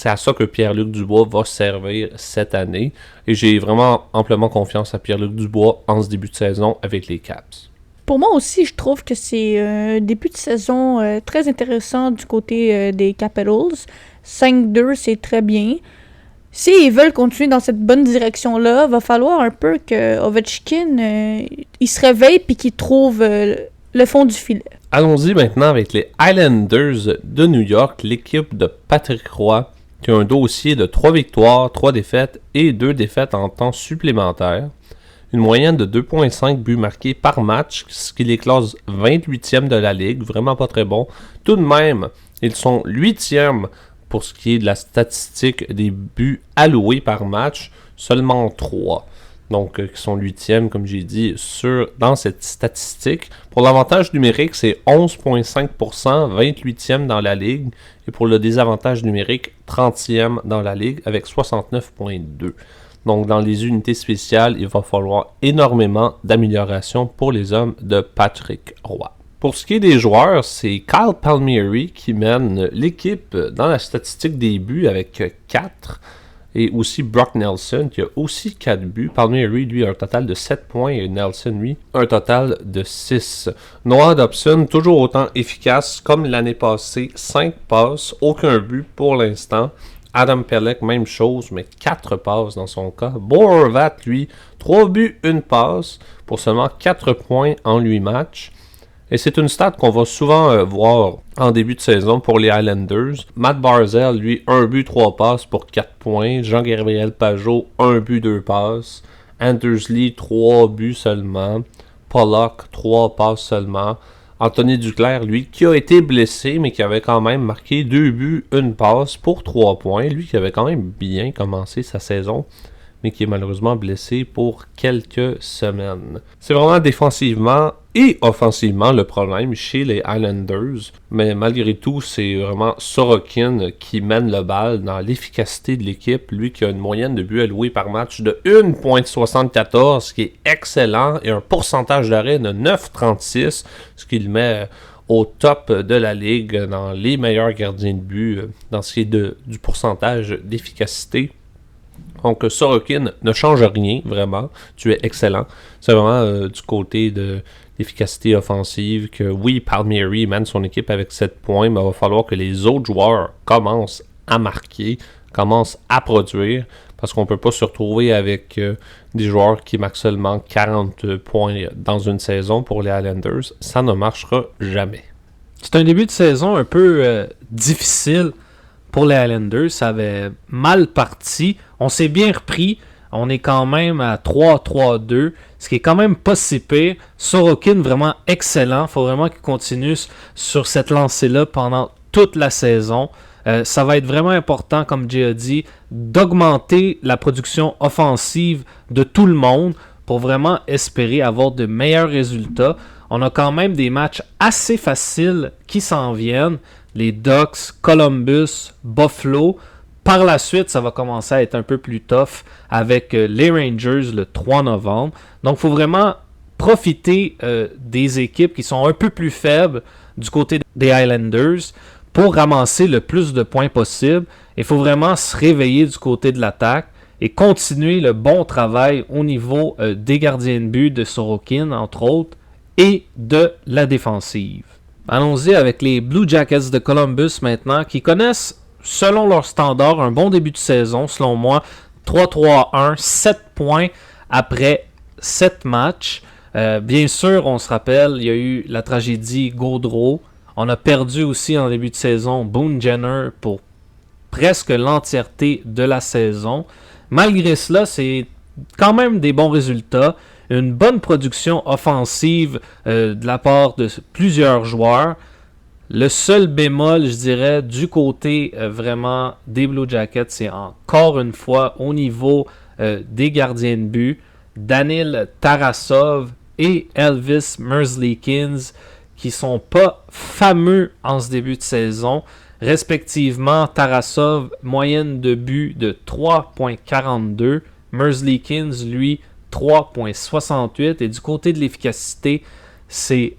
à ça que Pierre-Luc Dubois va servir cette année. Et j'ai vraiment amplement confiance à Pierre-Luc Dubois en ce début de saison avec les Caps. Pour moi aussi, je trouve que c'est un début de saison très intéressant du côté des Capitals. 5-2, c'est très bien. S'ils veulent continuer dans cette bonne direction-là, va falloir un peu que Ovechkin il se réveille puis qu'il trouve le fond du filet. Allons-y maintenant avec les Islanders de New York, l'équipe de Patrick Roy, qui a un dossier de 3 victoires, 3 défaites et 2 défaites en temps supplémentaire. Une moyenne de 2,5 buts marqués par match, ce qui les classe 28e de la Ligue, vraiment pas très bon. Tout de même, ils sont 8e pour ce qui est de la statistique des buts alloués par match, seulement 3. Donc, qui sont 8e, comme j'ai dit, dans cette statistique. Pour l'avantage numérique, c'est 11,5%, 28e dans la Ligue. Et pour le désavantage numérique, 30e dans la Ligue, avec 69,2%. Donc, dans les unités spéciales, il va falloir énormément d'amélioration pour les hommes de Patrick Roy. Pour ce qui est des joueurs, c'est Kyle Palmieri qui mène l'équipe dans la statistique des buts avec 4. Et aussi Brock Nelson qui a aussi 4 buts. Palmieri, lui, a un total de 7 points et Nelson, lui, un total de 6. Noah Dobson, toujours autant efficace comme l'année passée. 5 passes, aucun but pour l'instant. Adam Pelech, même chose, mais 4 passes dans son cas. Bo Horvat, lui, 3 buts, 1 passe pour seulement 4 points en 8 matchs. Et c'est une stat qu'on va souvent voir en début de saison pour les Islanders. Matt Barzal, lui, 1 but, 3 passes pour 4 points. Jean-Gabriel Pajot, 1 but, 2 passes. Anders Lee, 3 buts seulement. Pollock, 3 passes seulement. Anthony Duclair, lui, qui a été blessé, mais qui avait quand même marqué 2 buts, 1 passe pour 3 points. Lui qui avait quand même bien commencé sa saison, mais qui est malheureusement blessé pour quelques semaines. C'est vraiment défensivement et offensivement le problème chez les Islanders, mais malgré tout, c'est vraiment Sorokin qui mène le bal dans l'efficacité de l'équipe, lui qui a une moyenne de buts alloués par match de 1,74, ce qui est excellent, et un pourcentage d'arrêt de 9,36, ce qui le met au top de la ligue dans les meilleurs gardiens de but dans ce qui est du pourcentage d'efficacité. Donc Sorokin ne change rien, vraiment. Tu es excellent. C'est vraiment du côté de l'efficacité offensive que oui, Palmieri mène son équipe avec 7 points, mais il va falloir que les autres joueurs commencent à marquer, commencent à produire, parce qu'on ne peut pas se retrouver avec des joueurs qui marquent seulement 40 points dans une saison pour les Islanders. Ça ne marchera jamais. C'est un début de saison un peu difficile pour les Islanders. Ça avait mal parti. On s'est bien repris. On est quand même à 3-3-2, ce qui est quand même pas si pire. Sorokin, vraiment excellent. Il faut vraiment qu'il continue sur cette lancée-là pendant toute la saison. Ça va être vraiment important, comme Jay a dit, d'augmenter la production offensive de tout le monde pour vraiment espérer avoir de meilleurs résultats. On a quand même des matchs assez faciles qui s'en viennent. Les Ducks, Columbus, Buffalo. Par la suite, ça va commencer à être un peu plus tough avec les Rangers le 3 novembre. Donc, il faut vraiment profiter des équipes qui sont un peu plus faibles du côté des Islanders pour ramasser le plus de points possible. Il faut vraiment se réveiller du côté de l'attaque et continuer le bon travail au niveau des gardiens de but de Sorokin, entre autres, et de la défensive. Allons-y avec les Blue Jackets de Columbus maintenant, qui connaissent, selon leur standard, un bon début de saison, selon moi. 3-3-1, 7 points après 7 matchs. Bien sûr, on se rappelle, il y a eu la tragédie Gaudreau. On a perdu aussi en début de saison Boone Jenner pour presque l'entièreté de la saison. Malgré cela, c'est quand même des bons résultats. Une bonne production offensive de la part de plusieurs joueurs. Le seul bémol, je dirais, du côté vraiment des Blue Jackets, c'est encore une fois au niveau des gardiens de but. Danil Tarasov et Elvis Merzlikins qui sont pas fameux en ce début de saison. Respectivement, Tarasov, moyenne de but de 3,42. Merzlikins, lui, 3,68. Et du côté de l'efficacité, c'est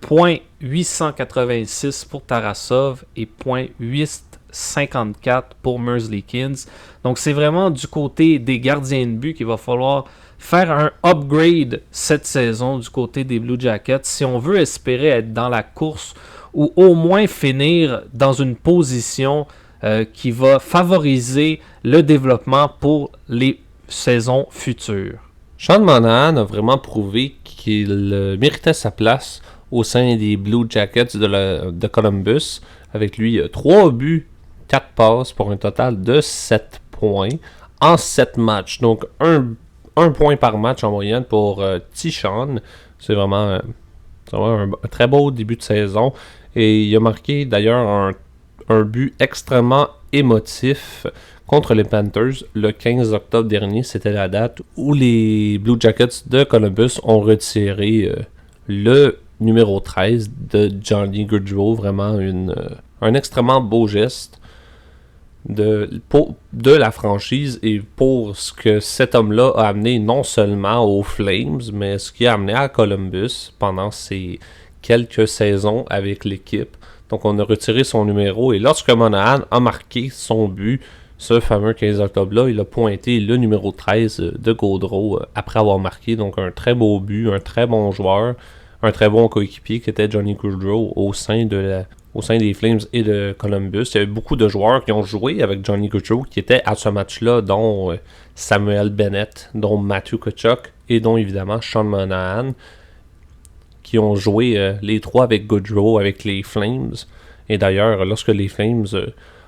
0,886 pour Tarasov et 0,8 54 pour Merzlikins. Donc c'est vraiment du côté des gardiens de but qu'il va falloir faire un upgrade cette saison du côté des Blue Jackets si on veut espérer être dans la course ou au moins finir dans une position qui va favoriser le développement pour les saisons futures. Sean Monahan a vraiment prouvé qu'il méritait sa place au sein des Blue Jackets de Columbus. Avec lui, 3 buts, 4 passes pour un total de 7 points en 7 matchs. Donc, un point par match en moyenne pour T-Sean. C'est vraiment un très beau début de saison. Et il a marqué d'ailleurs un but extrêmement émotif contre les Panthers le 15 octobre dernier. C'était la date où les Blue Jackets de Columbus ont retiré le numéro 13 de Johnny Gaudreau. Vraiment un extrêmement beau geste de la franchise et pour ce que cet homme-là a amené non seulement aux Flames, mais ce qu'il a amené à Columbus pendant ces quelques saisons avec l'équipe. Donc on a retiré son numéro et lorsque Monahan a marqué son but, ce fameux 15 octobre-là, il a pointé le numéro 13 de Gaudreau après avoir marqué. Donc un très beau but, un très bon joueur, un très bon coéquipier qui était Johnny Gaudreau au sein des Flames et de Columbus. Il y avait beaucoup de joueurs qui ont joué avec Johnny Gaudreau qui étaient à ce match-là, dont Samuel Bennett, dont Matthew Tkachuk et dont évidemment Sean Monahan, qui ont joué les trois avec Gaudreau, avec les Flames. Et d'ailleurs, lorsque les Flames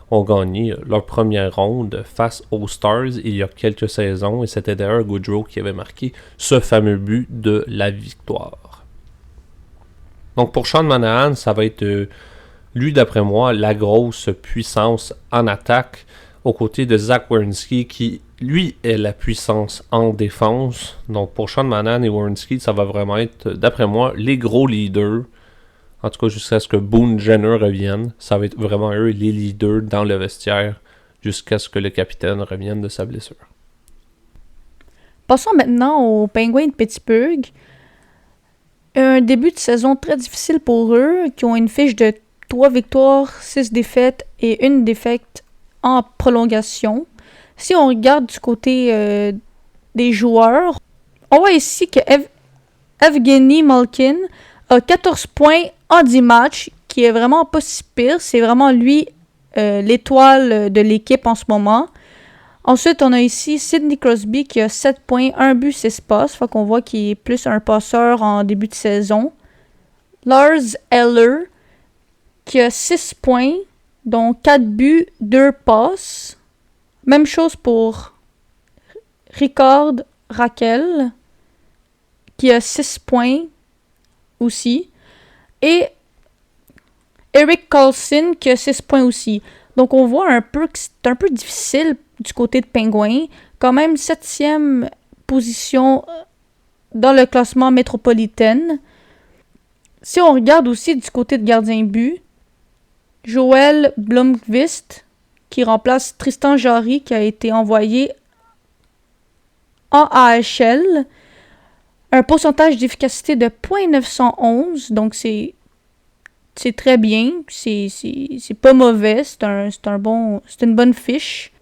ont gagné leur première ronde face aux Stars il y a quelques saisons, et c'était d'ailleurs Gaudreau qui avait marqué ce fameux but de la victoire. Donc pour Sean Monahan, ça va être lui, d'après moi, la grosse puissance en attaque aux côtés de Zach Werenski qui, lui, est la puissance en défense. Donc pour Sean Monahan et Werenski, ça va vraiment être, d'après moi, les gros leaders. En tout cas, jusqu'à ce que Boone Jenner revienne. Ça va être vraiment eux les leaders dans le vestiaire jusqu'à ce que le capitaine revienne de sa blessure. Passons maintenant aux Penguins de Pittsburgh. Un début de saison très difficile pour eux, qui ont une fiche de 3 victoires, 6 défaites et 1 défaite en prolongation. Si on regarde du côté des joueurs, on voit ici que Evgeny Malkin a 14 points en 10 matchs, qui est vraiment pas si pire. C'est vraiment lui l'étoile de l'équipe en ce moment. Ensuite, on a ici Sidney Crosby qui a 7 points, 1 but, 6 passes. Fait qu'on voit qu'il est plus un passeur en début de saison. Lars Eller qui a 6 points, dont 4 buts, 2 passes. Même chose pour Ricard Raquel, qui a 6 points aussi. Et Eric Carlson, qui a 6 points aussi. Donc on voit un peu que c'est un peu difficile du côté de Penguins. Quand même 7e position dans le classement métropolitain. Si on regarde aussi du côté de gardien but, Joel Blomqvist, qui remplace Tristan Jarry, qui a été envoyé en AHL. Un pourcentage d'efficacité de 0.911, donc c'est très bien, c'est pas mauvais, c'est une bonne fiche.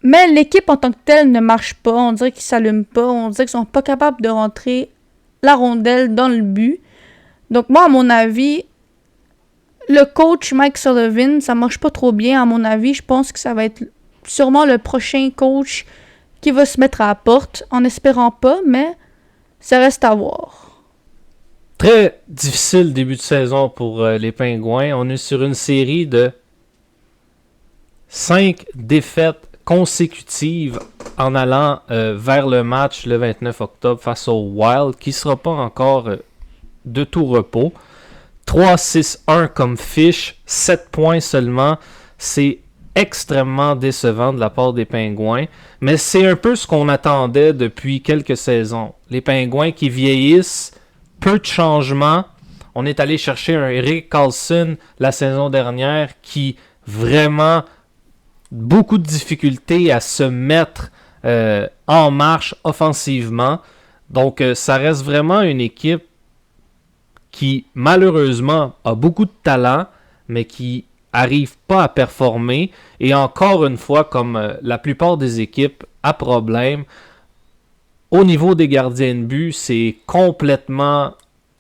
Mais l'équipe en tant que telle ne marche pas, on dirait qu'ils s'allument pas, on dirait qu'ils sont pas capables de rentrer la rondelle dans le but. Donc moi, à mon avis, le coach Mike Sullivan, ça marche pas trop bien, à mon avis. Je pense que ça va être sûrement le prochain coach qui va se mettre à la porte, en espérant pas, mais ça reste à voir. Très difficile début de saison pour les Pingouins. On est sur une série de 5 défaites consécutives en allant vers le match le 29 octobre face au Wild, qui ne sera pas encore de tout repos. 3-6-1 comme fiche, 7 points seulement. C'est extrêmement décevant de la part des Pingouins, mais c'est un peu ce qu'on attendait depuis quelques saisons. Les Pingouins qui vieillissent, peu de changements. On est allé chercher un Erik Karlsson la saison dernière qui vraiment beaucoup de difficultés à se mettre en marche offensivement. Donc ça reste vraiment une équipe qui malheureusement a beaucoup de talent, mais qui arrive pas à performer. Et encore une fois, comme la plupart des équipes à problème, au niveau des gardiens de but, c'est complètement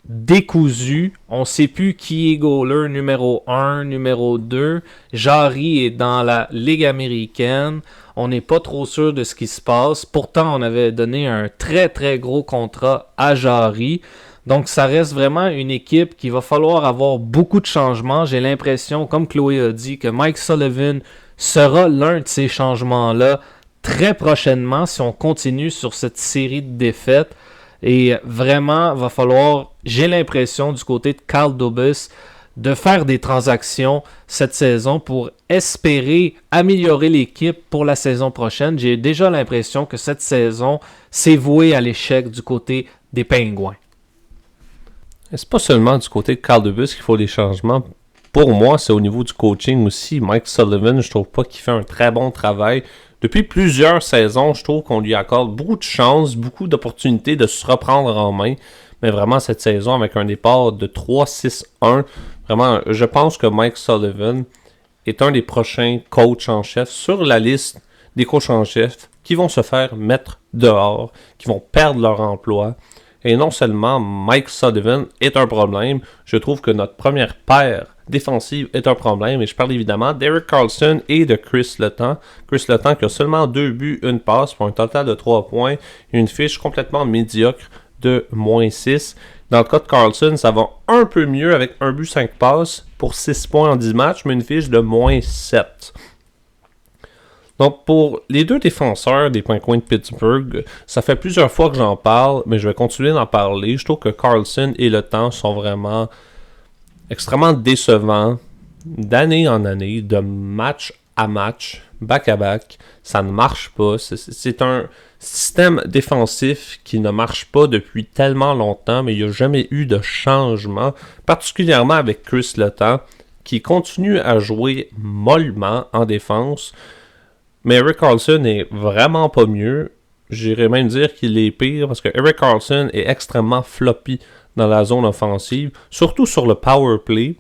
décousu. On ne sait plus qui est goaler numéro 1, numéro 2. Jarry est dans la Ligue américaine. On n'est pas trop sûr de ce qui se passe. Pourtant, on avait donné un très très gros contrat à Jarry. Donc, ça reste vraiment une équipe qui va falloir avoir beaucoup de changements. J'ai l'impression, comme Chloé a dit, que Mike Sullivan sera l'un de ces changements-là très prochainement si on continue sur cette série de défaites. Et vraiment, va falloir, j'ai l'impression, du côté de Carl Dubas, de faire des transactions cette saison pour espérer améliorer l'équipe pour la saison prochaine. J'ai déjà l'impression que cette saison, c'est voué à l'échec du côté des Pingouins. C'est pas seulement du côté de Carl Dubas qu'il faut des changements. Pour moi, c'est au niveau du coaching aussi. Mike Sullivan, je trouve pas qu'il fait un très bon travail. Depuis plusieurs saisons, je trouve qu'on lui accorde beaucoup de chances, beaucoup d'opportunités de se reprendre en main. Mais vraiment, cette saison, avec un départ de 3-6-1, vraiment, je pense que Mike Sullivan est un des prochains coachs en chef sur la liste des coachs en chef qui vont se faire mettre dehors, qui vont perdre leur emploi. Et non seulement Mike Sullivan est un problème, je trouve que notre première paire défensive est un problème. Et je parle évidemment d'Erik Karlsson et de Chris Letang. Chris Letang qui a seulement 2 buts, 1 passe pour un total de 3 points et une fiche complètement médiocre de -6. Dans le cas de Karlsson, ça va un peu mieux avec 1 but, 5 passes pour 6 points en 10 matchs, mais une fiche de -7. Donc, pour les deux défenseurs des Penguins de Pittsburgh, ça fait plusieurs fois que j'en parle, mais je vais continuer d'en parler. Je trouve que Karlsson et Letang sont vraiment extrêmement décevants d'année en année, de match à match, back-à-back. Ça ne marche pas. C'est un système défensif qui ne marche pas depuis tellement longtemps, mais il n'y a jamais eu de changement, particulièrement avec Chris Letang, qui continue à jouer mollement en défense. Mais Erik Karlsson est vraiment pas mieux. J'irais même dire qu'il est pire parce que Erik Karlsson est extrêmement floppy dans la zone offensive, surtout sur le power play.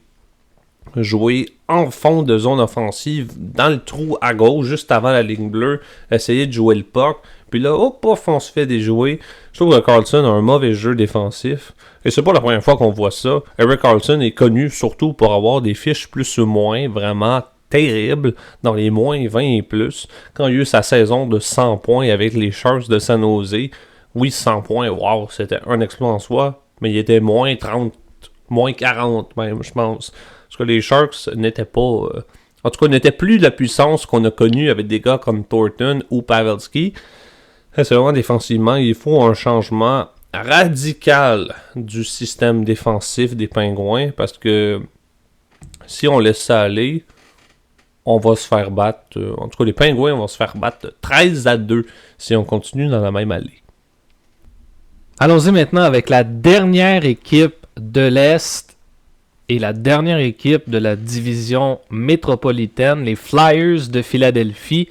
Jouer en fond de zone offensive, dans le trou à gauche, juste avant la ligne bleue, essayer de jouer le puck. Puis là, hop, on se fait déjouer. Je trouve que Karlsson a un mauvais jeu défensif. Et c'est pas la première fois qu'on voit ça. Erik Karlsson est connu surtout pour avoir des fiches plus ou moins vraiment terrible, dans les -20 et plus, quand il y a eu sa saison de 100 points avec les Sharks de San Jose. Oui, 100 points, wow, c'était un exploit en soi, mais il était -30, -40 même, je pense. Parce que les Sharks n'étaient pas... en tout cas, n'étaient plus de la puissance qu'on a connue avec des gars comme Thornton ou Pavelski. C'est vraiment défensivement, il faut un changement radical du système défensif des Pingouins, parce que si on laisse ça aller, on va se faire battre, en tout cas les Pingouins vont se faire battre 13-2 si on continue dans la même allée. Allons-y maintenant avec la dernière équipe de l'Est et la dernière équipe de la division métropolitaine, les Flyers de Philadelphie,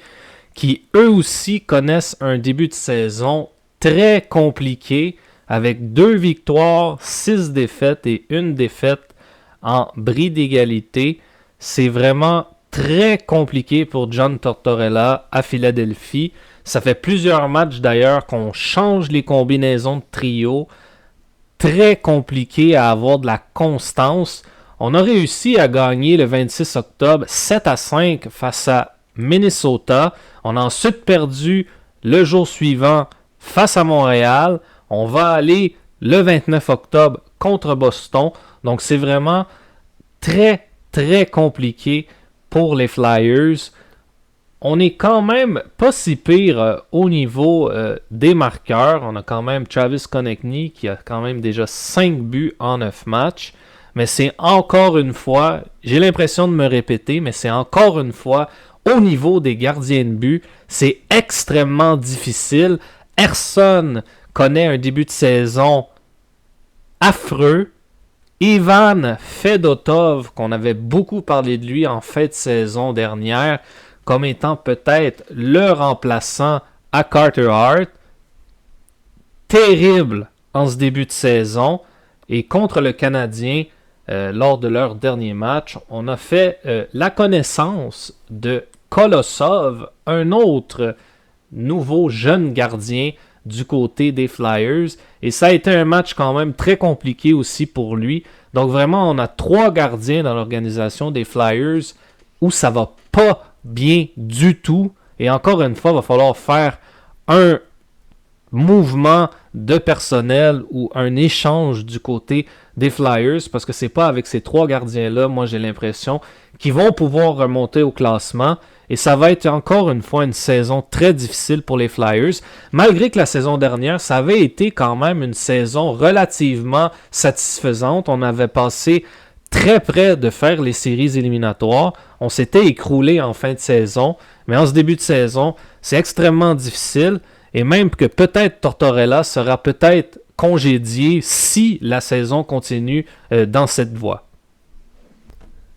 qui eux aussi connaissent un début de saison très compliqué avec 2 victoires, 6 défaites et 1 défaite en bris d'égalité. C'est vraiment très compliqué pour John Tortorella à Philadelphie. Ça fait plusieurs matchs d'ailleurs qu'on change les combinaisons de trio. Très compliqué à avoir de la constance. On a réussi à gagner le 26 octobre 7-5 face à Minnesota. On a ensuite perdu le jour suivant face à Montréal. On va aller le 29 octobre contre Boston. Donc c'est vraiment très très compliqué pour les Flyers. On est quand même pas si pire au niveau des marqueurs. On a quand même Travis Konechny qui a quand même déjà 5 buts en 9 matchs. Mais c'est encore une fois, j'ai l'impression de me répéter, mais c'est encore une fois au niveau des gardiens de but, c'est extrêmement difficile. Ersson connaît un début de saison affreux. Ivan Fedotov, qu'on avait beaucoup parlé de lui en fin de saison dernière, comme étant peut-être le remplaçant à Carter Hart. Terrible en ce début de saison. Et contre le Canadien, lors de leur dernier match. On a fait la connaissance de Kolosov, un autre nouveau jeune gardien du côté des Flyers. Et ça a été un match quand même très compliqué aussi pour lui. Donc vraiment, on a 3 gardiens dans l'organisation des Flyers où ça va pas bien du tout. Et encore une fois, il va falloir faire un mouvement de personnel ou un échange du côté des Flyers, parce que c'est pas avec ces 3 gardiens-là, moi j'ai l'impression, qu'ils vont pouvoir remonter au classement. Et ça va être encore une fois une saison très difficile pour les Flyers, malgré que la saison dernière, ça avait été quand même une saison relativement satisfaisante. On avait passé très près de faire les séries éliminatoires. On s'était écroulé en fin de saison, mais en ce début de saison, c'est extrêmement difficile. Et même que peut-être Tortorella sera peut-être congédié si la saison continue dans cette voie.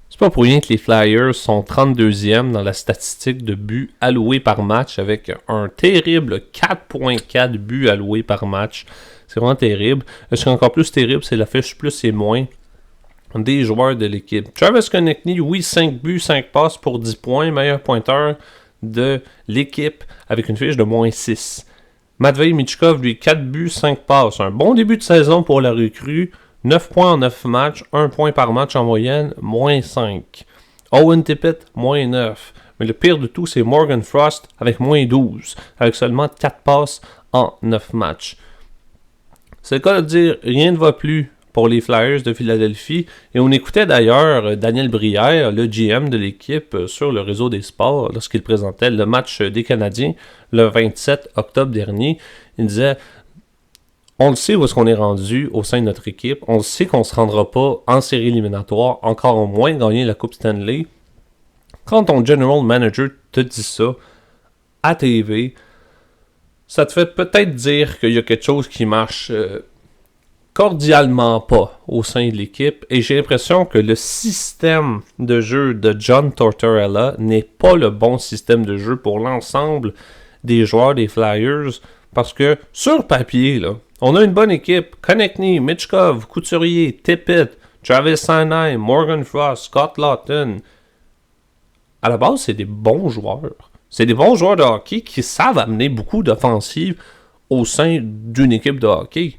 C'est pas pour rien que les Flyers sont 32e dans la statistique de buts alloués par match avec un terrible 4.4 buts alloués par match. C'est vraiment terrible. Ce qui est encore plus terrible, c'est la fiche plus et moins des joueurs de l'équipe. Travis Konechny, oui, 5 buts, 5 passes pour 10 points, meilleur pointeur de l'équipe avec une fiche de moins 6. Matvei Michkov, lui, 4 buts, 5 passes. Un bon début de saison pour la recrue. 9 points en 9 matchs, 1 point par match en moyenne, moins 5. Owen Tippett, moins 9. Mais le pire de tout, c'est Morgan Frost avec moins 12, avec seulement 4 passes en 9 matchs. C'est le cas de dire, rien ne va plus pour les Flyers de Philadelphie. Et on écoutait d'ailleurs Daniel Brière, le GM de l'équipe, sur le réseau des sports, lorsqu'il présentait le match des Canadiens le 27 octobre dernier. Il disait... On le sait où est-ce qu'on est rendu au sein de notre équipe. On le sait qu'on ne se rendra pas en série éliminatoire, encore moins gagner la Coupe Stanley. Quand ton general manager te dit ça à TV, ça te fait peut-être dire qu'il y a quelque chose qui marche cordialement pas au sein de l'équipe. Et j'ai l'impression que le système de jeu de John Tortorella n'est pas le bon système de jeu pour l'ensemble des joueurs des Flyers. Parce que sur papier, là, on a une bonne équipe. Konechny, Michkov, Couturier, Tippett, Travis Sanheim, Morgan Frost, Scott Laughton. À la base, c'est des bons joueurs. C'est des bons joueurs de hockey qui savent amener beaucoup d'offensives au sein d'une équipe de hockey.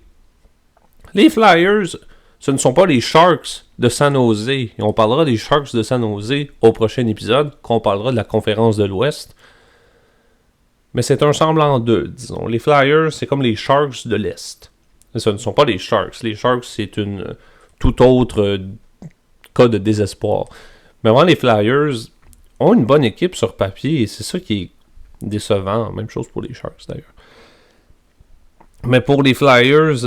Les Flyers, ce ne sont pas les Sharks de San Jose. Et on parlera des Sharks de San Jose au prochain épisode, quand on parlera de la conférence de l'Ouest. Mais c'est un semblant d'eux, disons. Les Flyers, c'est comme les Sharks de l'Est. Et ce ne sont pas les Sharks. Les Sharks, c'est une tout autre cas de désespoir. Mais vraiment, les Flyers ont une bonne équipe sur papier et c'est ça qui est décevant. Même chose pour les Sharks, d'ailleurs. Mais pour les Flyers,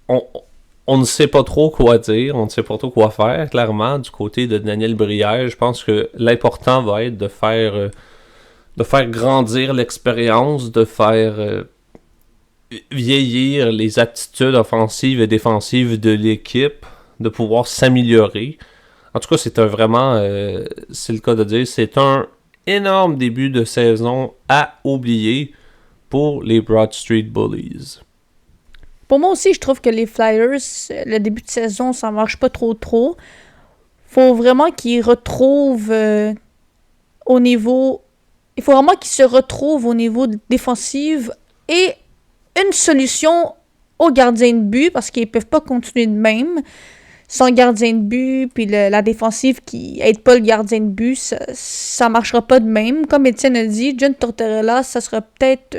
on ne sait pas trop quoi dire. On ne sait pas trop quoi faire, clairement. Du côté de Daniel Brière, je pense que l'important va être de faire grandir l'expérience, de faire vieillir les aptitudes offensives et défensives de l'équipe, de pouvoir s'améliorer. En tout cas, c'est le cas de dire, c'est un énorme début de saison à oublier pour les Broad Street Bullies. Pour moi aussi, je trouve que les Flyers, le début de saison, ça marche pas trop. Faut vraiment qu'ils retrouvent au niveau... Il faut vraiment qu'ils se retrouvent au niveau défensif et une solution aux gardiens de but parce qu'ils ne peuvent pas continuer de même. Sans gardien de but, puis la défensive qui aide pas le gardien de but, ça marchera pas de même. Comme Étienne a dit, John Tortorella, ça sera peut-être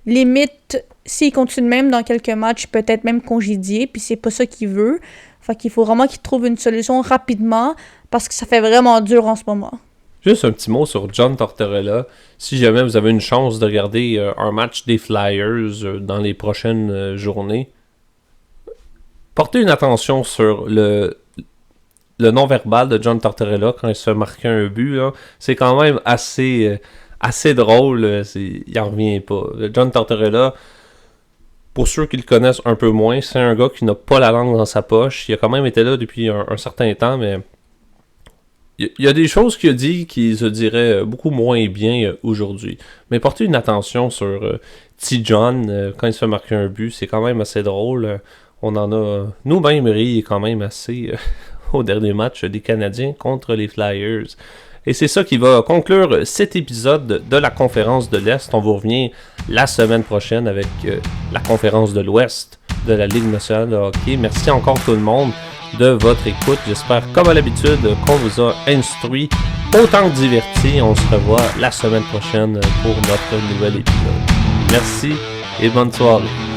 limite, s'il continue de même dans quelques matchs, peut-être même congédié, puis c'est pas ça qu'il veut. Fait qu'il faut vraiment qu'il trouve une solution rapidement parce que ça fait vraiment dur en ce moment. Juste un petit mot sur John Tortorella. Si jamais vous avez une chance de regarder un match des Flyers dans les prochaines journées, portez une attention sur le non-verbal de John Tortorella quand il se fait marquer un but. Là. C'est quand même assez drôle. Il n'en revient pas. John Tortorella, pour ceux qui le connaissent un peu moins, c'est un gars qui n'a pas la langue dans sa poche. Il a quand même été là depuis un certain temps, mais... Il y a des choses qu'il a dit qui se diraient beaucoup moins bien aujourd'hui. Mais portez une attention sur T. John quand il se fait marquer un but. C'est quand même assez drôle. On en a... Nous-mêmes, ri est quand même assez... au dernier match des Canadiens contre les Flyers. Et c'est ça qui va conclure cet épisode de la conférence de l'Est. On vous revient la semaine prochaine avec la conférence de l'Ouest de la Ligue nationale de hockey. Merci encore tout le monde de votre écoute. J'espère, comme à l'habitude, qu'on vous a instruit autant que diverti. On se revoit la semaine prochaine pour notre nouvel épisode. Merci et bonne soirée.